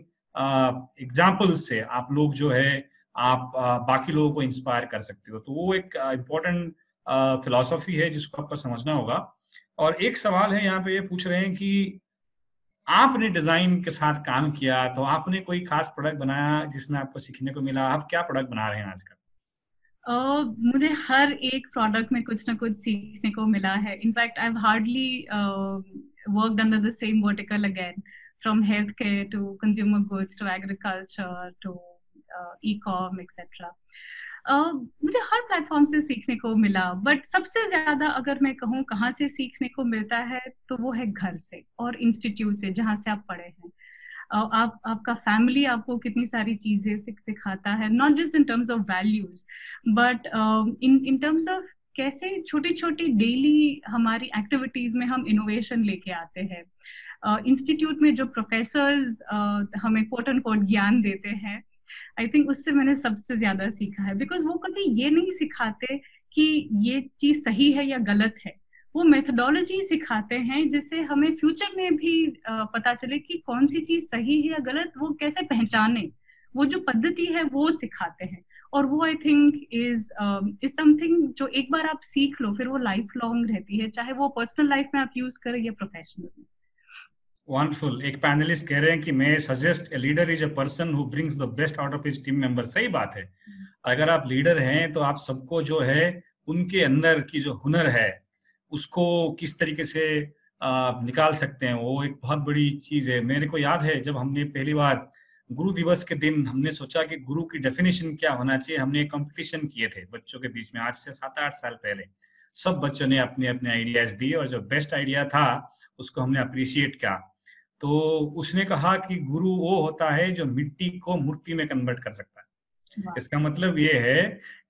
एग्जाम्पल से आप लोग जो है आप बाकी लोगों को इंस्पायर कर सकते हो. तो वो एक इम्पोर्टेंट फिलॉसफी है जिसको आपको समझना होगा. और एक सवाल है यहाँ पे, ये पूछ रहे हैं कि आपने डिजाइन के साथ काम किया, तो आपने कोई खास प्रोडक्ट बनाया जिसमें आपको सीखने को मिला. आप क्या प्रोडक्ट बना रहे हैं आजकल?
मुझे हर एक प्रोडक्ट में कुछ ना कुछ सीखने को मिला है. In fact I have hardly worked under the same vertical again, from health care to consumer goods to agriculture to ecom etcetera. मुझे हर प्लेटफॉर्म से सीखने को मिला, बट सबसे ज्यादा अगर मैं कहूँ कहाँ से सीखने को मिलता है, तो वो है घर से और इंस्टीट्यूट से जहाँ से आप पढ़े हैं. आप, आपका फैमिली आपको कितनी सारी चीजें सिखाता है, not just in terms of values, but in terms of कैसे छोटी छोटी डेली हमारी एक्टिविटीज में हम इनोवेशन लेके आते हैं. इंस्टीट्यूट में जो प्रोफेसर्स हमें कोट एंड कोट ज्ञान देते हैं, आई थिंक उससे मैंने सबसे ज्यादा सीखा है. बिकॉज वो कभी ये नहीं सिखाते कि ये चीज सही है या गलत है, वो मेथोडोलॉजी सिखाते हैं जिससे हमें फ्यूचर में भी पता चले कि कौन सी चीज सही है या गलत, वो कैसे पहचाने. वो जो पद्धति है वो सिखाते हैं, और वो आई थिंक इज समथिंग जो एक बार आप सीख लो फिर वो लाइफ लॉन्ग रहती है, चाहे वो पर्सनल लाइफ में आप यूज करें या प्रोफेशनल में.
वंडरफुल. एक पैनलिस्ट कह रहे हैं कि मैं suggest a leader is a person who brings the best out of his team member. सही बात है. अगर आप लीडर हैं तो आप सबको जो है उनके अंदर की जो हुनर है उसको किस तरीके से निकाल सकते हैं, वो एक बहुत बड़ी चीज है. मेरे को याद है जब हमने पहली बार गुरु दिवस के दिन हमने सोचा कि गुरु की डेफिनेशन क्या होना चाहिए, हमने एक कंपटीशन किए थे बच्चों के बीच में, आज से 7-8 साल पहले. सब बच्चों ने अपने अपने आइडियाज दिए और जो बेस्ट आइडिया था उसको हमने अप्रिशिएट किया. तो उसने कहा कि गुरु वो होता है जो मिट्टी को मूर्ति में कन्वर्ट कर सकता है. इसका मतलब ये है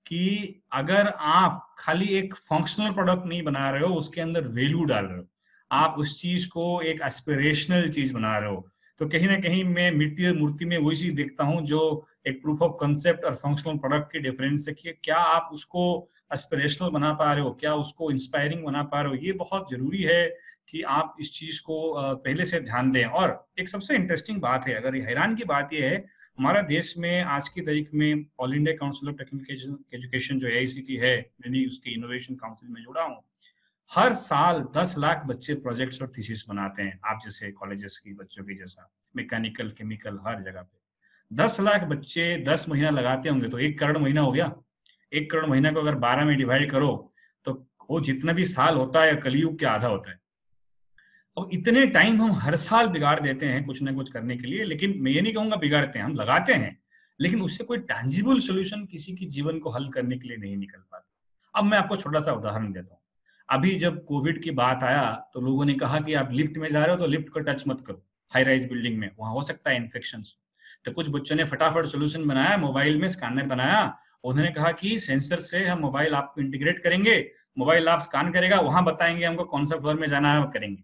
कि अगर आप खाली एक फंक्शनल प्रोडक्ट नहीं बना रहे हो, उसके अंदर वैल्यू डाल रहे हो, आप उस चीज को एक एस्पिरेशनल चीज बना रहे हो, तो कहीं ना कहीं मैं मिट्टी और मूर्ति में वही चीज देखता हूँ जो एक प्रूफ ऑफ कंसेप्ट और फंक्शनल प्रोडक्ट की डिफरेंस है कि क्या आप उसको एस्पिरेशनल बना पा रहे हो, क्या उसको इंस्पायरिंग बना पा रहे हो. ये बहुत जरूरी है कि आप इस चीज को पहले से ध्यान दें. और एक सबसे इंटरेस्टिंग बात है, अगर हैरान की बात यह है, हमारा देश में आज की तारीख में all India council of technical education जो AICTE है, मैंने उसके इनोवेशन काउंसिल में जुड़ा हूँ. हर साल 10 लाख बच्चे प्रोजेक्ट्स और थीसिस बनाते हैं, आप जैसे कॉलेजेस की बच्चों की जैसा, मैकेनिकल, केमिकल, हर जगह पे 10 लाख बच्चे 10 महीना लगाते होंगे तो 1 करोड़ महीना हो गया. 1 करोड़ महीने को अगर 12 में डिवाइड करो तो वो जितना भी साल होता है कलयुग के आधा होता है। अब इतने टाइम हम हर साल बिगाड़ देते हैं कुछ ना कुछ करने के लिए, लेकिन मैं ये नहीं कहूंगा बिगाड़ते हैं, हम लगाते हैं, लेकिन उससे कोई टैंजिबल सोल्यूशन किसी के जीवन को हल करने के लिए नहीं निकल पाता। अब मैं आपको छोटा सा उदाहरण देता हूँ। अभी जब कोविड की बात आया तो लोगों ने कहा कि आप लिफ्ट में जा रहे हो तो लिफ्ट को टच मत करो, हाई राइज बिल्डिंग में, वहां हो सकता है इन्फेक्शन। तो कुछ बच्चों ने फटाफट सोल्यूशन बनाया, मोबाइल में स्कैनर बनाया। उन्होंने कहा कि सेंसर से हम मोबाइल आपको इंटीग्रेट करेंगे, मोबाइल आप स्कैन करेगा, वहां बताएंगे हमको कौन सा फ्लोर में जाना है, करेंगे।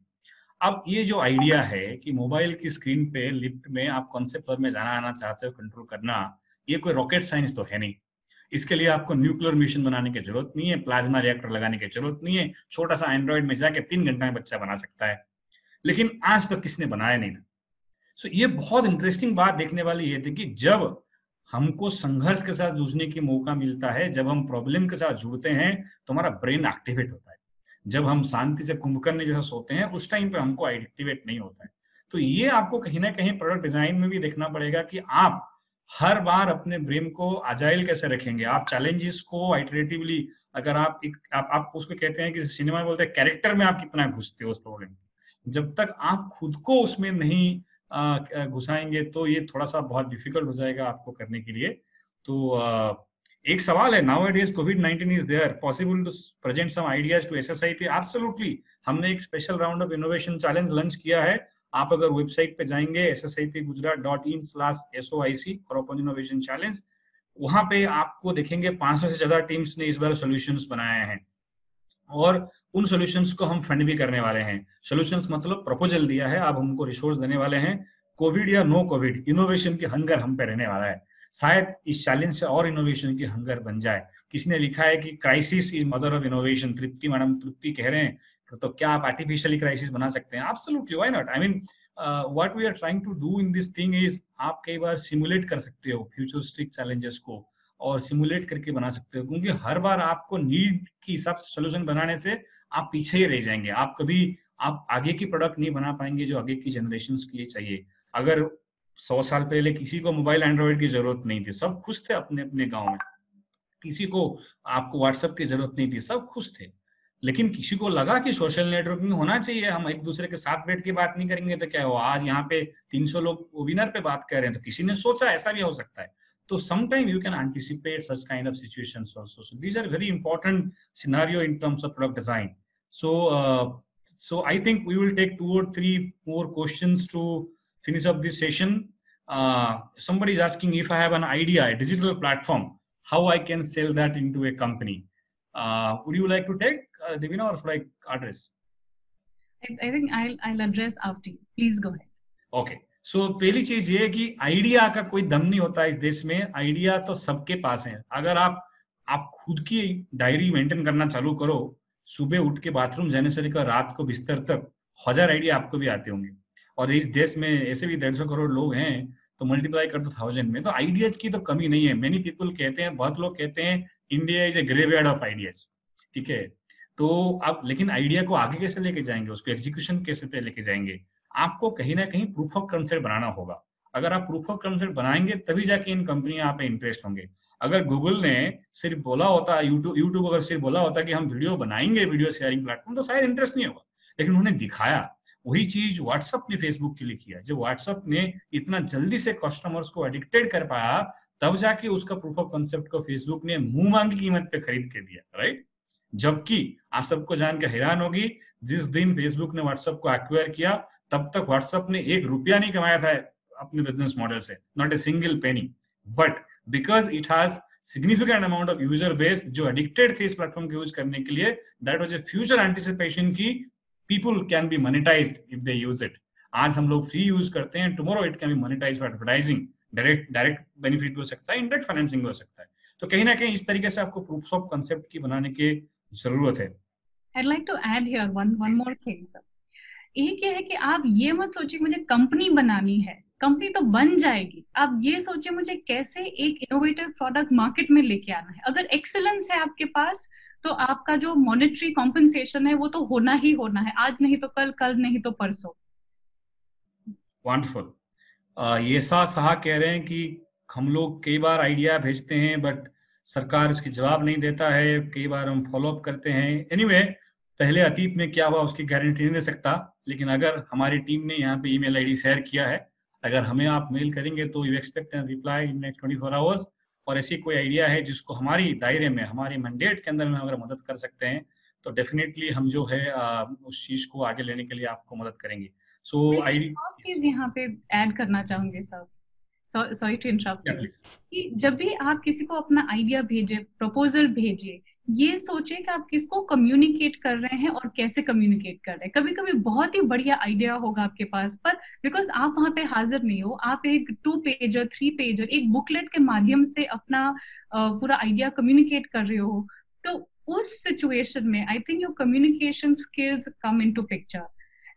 अब ये जो आइडिया है कि मोबाइल की स्क्रीन पे लिफ्ट में आप कौन से फ्लोर में जाना आना चाहते हो कंट्रोल करना, ये कोई रॉकेट साइंस तो है नहीं। इसके लिए आपको न्यूक्लियर मिशन बनाने की जरूरत नहीं है, प्लाज्मा रिएक्टर लगाने की जरूरत नहीं है, छोटा सा एंड्रॉइड में जाके 3 घंटे में बच्चा बना सकता है, लेकिन आज तक किसने बनाया नहीं था। सो ये बहुत इंटरेस्टिंग बात देखने वाली ये थी कि जब हमको संघर्ष के साथ जूझने की मौका मिलता है, जब हम प्रॉब्लम के साथ जुड़ते हैं तो हमारा ब्रेन एक्टिवेट होता है। जब हम शांति से कुंभकर्ण जैसा सोते हैं उस टाइम पे हमको एक्टिवेट नहीं होता है। तो ये आपको कहीं ना कहीं प्रोडक्ट डिजाइन में भी देखना पड़ेगा कि आप हर बार अपने ब्रेन को अजाइल कैसे रखेंगे। आप चैलेंजेस को आइटरेटिवली, अगर आप उसको कहते हैं कि सिनेमा में बोलते हैं कैरेक्टर में आप कितना घुसते हो उस प्रॉब्लम, जब तक आप खुद को उसमें नहीं घुसाएंगे तो ये थोड़ा सा बहुत डिफिकल्ट हो जाएगा आपको करने के लिए। तो एक सवाल है, नाउअडेज कोविड-19 is there, possible to present some ideas to SSIP? Absolutely. हमने एक special round of innovation challenge launch किया है। आप अगर वेबसाइट पे जाएंगे ssipgujarat.in/soic और ओपन इनोवेशन चैलेंज, वहां पे आपको देखेंगे 500 से ज्यादा टीम्स ने इस बार सॉल्यूशंस बनाए हैं और उन सॉल्यूशंस को हम फंड भी करने वाले हैं। सॉल्यूशंस मतलब प्रपोजल दिया है, अब हमको रिसोर्स देने वाले हैं। कोविड या नो कोविड, इनोवेशन की हंगर हम पे रहने वाला है। शायद इस चैलेंज से और इनोवेशन की हंगर बन जाए। किसी ने लिखा है कि crisis is mother of innovation, Tripti madam Tripti कह रहे हैं, तो क्या आप आर्टिफिशियली क्राइसिस बना सकते हैं? Absolutely, why not. I mean what we are trying to do in this thing is, आप कई बार सिमुलेट कर सकते हो फ्यूचरिस्टिक चैलेंजेस को और सिमुलेट करके बना सकते हो, क्योंकि हर बार आपको नीड के हिसाब से सोल्यूशन बनाने से आप पीछे ही रह जाएंगे। आप आगे की प्रोडक्ट नहीं बना पाएंगे जो आगे की जनरेशन के लिए चाहिए। अगर 100 साल पहले किसी को मोबाइल एंड्रॉइड की जरूरत नहीं थी, सब खुश थे अपने अपने गांव में, किसी को आपको व्हाट्सएप की जरूरत नहीं थी, सब खुश थे। लेकिन किसी को लगा कि सोशल नेटवर्किंग होना चाहिए, हम एक दूसरे के साथ बैठ के बात नहीं करेंगे तो क्या हो, आज यहाँ पे 300 लोग वेबिनार पे बात कर रहे हैं, तो किसी ने सोचा ऐसा भी हो सकता है। तो sometime you can anticipate such kind of situations also. So these are very important scenario in terms of product design. So I think we will take 2 or 3 more questions to finish up this session. Somebody is asking if I have an idea, a digital platform, how I can sell that into a company. Would you like to take Devina, or should I address?
I think I'll address after you. Please go ahead.
Okay. सो पहली चीज ये है कि idea का कोई दम नहीं होता इस देश में, आइडिया तो सबके पास है। अगर आप खुद की डायरी मेंटेन करना चालू करो, सुबह उठ के बाथरूम जाने से लेकर रात को बिस्तर तक 1000 आइडिया आपको भी आते होंगे। और इस देश में ऐसे भी 150 करोड़ लोग हैं, तो मल्टीप्लाई कर दो 1000 में, तो आइडियाज की तो कमी नहीं है। मेनी पीपल कहते हैं, बहुत लोग कहते हैं India is a graveyard of ideas. ठीक है, तो आप लेकिन आइडिया को आगे कैसे लेके जाएंगे, उसको एग्जीक्यूशन कैसे पे लेके जाएंगे? आपको कहीं ना कहीं प्रूफ ऑफ कंसेप्ट बनाना होगा। अगर आप प्रूफ ऑफ कंसेप्ट बनाएंगे तभी जाके इन कंपनियां आप पे इंटरेस्ट होंगे। अगर गूगल ने सिर्फ बोला होता, यूट्यूब अगर सिर्फ बोला होता कि हम वीडियो बनाएंगे, वीडियो शेयरिंग प्लेटफॉर्म, तो शायद इंटरेस्ट नहीं होगा। लेकिन उन्होंने दिखाया। वही चीज व्हाट्सएप ने फेसबुक के लिए किया। जब व्हाट्सएप ने इतना जल्दी से कस्टमर्स को एडिक्टेड कर पाया, तब जाके उसका प्रूफ ऑफ कंसेप्ट को फेसबुक ने मुंह मांगी कीमत पे खरीद के दिया, राइट। जबकि आप सबको जान के हैरान होगी, जिस दिन फेसबुक ने व्हाट्सएप को एक्वायर किया, तब तक व्हाट्सएप ने 1 रुपया नहीं कमाया था अपने बिजनेस मॉडल से, not a single penny. But because it has significant amount of user base जो एडिक्टेड थे इस प्लेटफॉर्म को यूज करने के लिए, that was a future anticipation की people can be monetized if they use it. आज हम लोग फ्री यूज करते हैं, tomorrow it can be monetized for advertising. Direct benefit हो सकता है, इनडायरेक्ट फाइनेंसिंग हो सकता है। तो कहीं ना कहीं इस तरीके से आपको प्रूफ ऑफ कंसेप्ट की बनाने की जरूरत है।
I'd like to add here one more thing, sir. एक ये है कि आप ये मत सोचिए मुझे कंपनी बनानी है, कंपनी तो बन जाएगी। आप ये सोचिए मुझे कैसे एक इनोवेटिव प्रोडक्ट मार्केट में लेके आना है। अगर एक्सीलेंस है आपके पास, तो आपका जो मॉनेटरी कॉम्पनसेशन है वो तो होना ही होना है, आज नहीं तो कल, कल नहीं तो परसों।
वंडरफुल। ये साह कह रहे हैं कि हम लोग कई बार आइडिया भेजते हैं, बट सरकार इसकी जवाब नहीं देता है, कई बार हम फॉलो अप करते हैं। एनीवे, पहले अतीत में क्या हुआ उसकी गारंटी नहीं दे सकता, लेकिन अगर हमारी टीम ने यहाँ पे ईमेल आईडी शेयर किया है, अगर हमें आप मेल करेंगे तो you expect an reply in next 24 hours. और ऐसी कोई आइडिया है जिसको हमारी दायरे में, हमारे मैंडेट के अंदर में अगर मदद कर सकते हैं तो डेफिनेटली हम जो है उस चीज को आगे लेने के लिए आपको मदद करेंगे। सो आईडी
और चीज यहाँ पे ऐड करना चाहूंगी sir, sorry to interrupt you, कि जब भी आप किसी को अपना आइडिया भेजे, प्रपोजल भेजिए, ये सोचे कि आप किसको कम्युनिकेट कर रहे हैं और कैसे कम्युनिकेट कर रहे हैं। कभी कभी बहुत ही बढ़िया आइडिया होगा आपके पास, पर बिकॉज आप वहां पे हाजिर नहीं हो, आप एक 2 पेजर 3 पेजर एक बुकलेट के माध्यम से अपना पूरा आइडिया कम्युनिकेट कर रहे हो, तो उस सिचुएशन में I think your communication skills come into picture.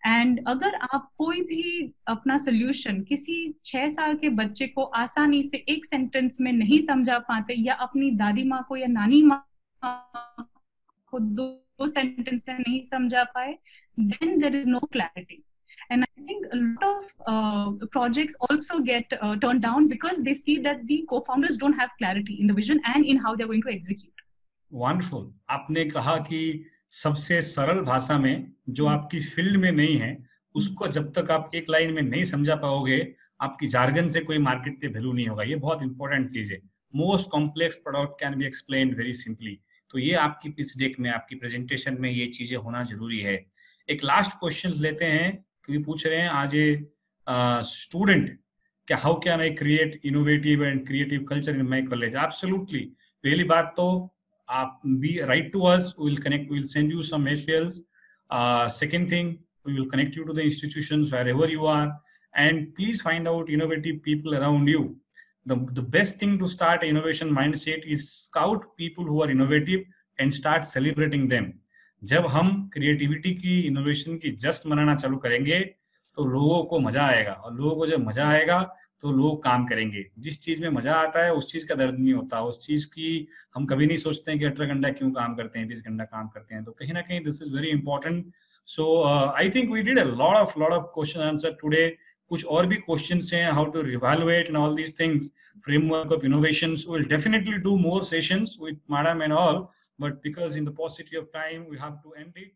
And अगर आप कोई भी अपना सोल्यूशन किसी 6 साल के बच्चे को आसानी से एक सेंटेंस में नहीं समझा पाते, या अपनी दादी माँ को या नानी माँ को 2 सेंटेंस में नहीं समझा पाए, then there is no clarity. And I think a lot of projects also get turned down because they see that the co-founders don't have clarity in the vision and in how they're going to execute.
Wonderful. आपने कहा कि सबसे सरल भाषा में जो आपकी field में नहीं है उसको जब तक आप एक लाइन में नहीं समझा पाओगे, आपकी जार्गन से कोई मार्केट पे वैल्यू नहीं होगा। ये बहुत इंपॉर्टेंट चीज है। Most complex product can be explained very simply. तो ये आपकी पिच डेक में, आपकी प्रेजेंटेशन में ये चीजें होना जरूरी है। एक लास्ट क्वेश्चन लेते हैं, क्योंकि पूछ रहे हैं आज ये स्टूडेंट क्या, how can I create innovative and creative culture in my college. Absolutely. पहली बात तो आप be write to us, we will connect, we will send you some materials. Second thing, we will connect you to the institutions wherever you are, and please find out innovative people around you. The best thing to start an innovation mindset is scout people who are innovative and start celebrating them. जब हम creativity की, innovation की जश्न मनाना चालू करेंगे तो लोगों को मजा आएगा, और लोगों को जब मजा आएगा तो लोग काम करेंगे। जिस चीज में मजा आता है उस चीज का दर्द नहीं होता, उस चीज की हम कभी नहीं सोचते हैं कि 18 घंटा क्यों काम करते हैं, 20 घंटा काम करते हैं। तो कहीं ना कहीं this is very important. So I think we did a lot of question answer today. कुछ और भी क्वेश्चंस हैं, how to revaluate and all these things, framework of innovations. We will definitely do more sessions with madam and all, but because in the paucity of time we have to end it.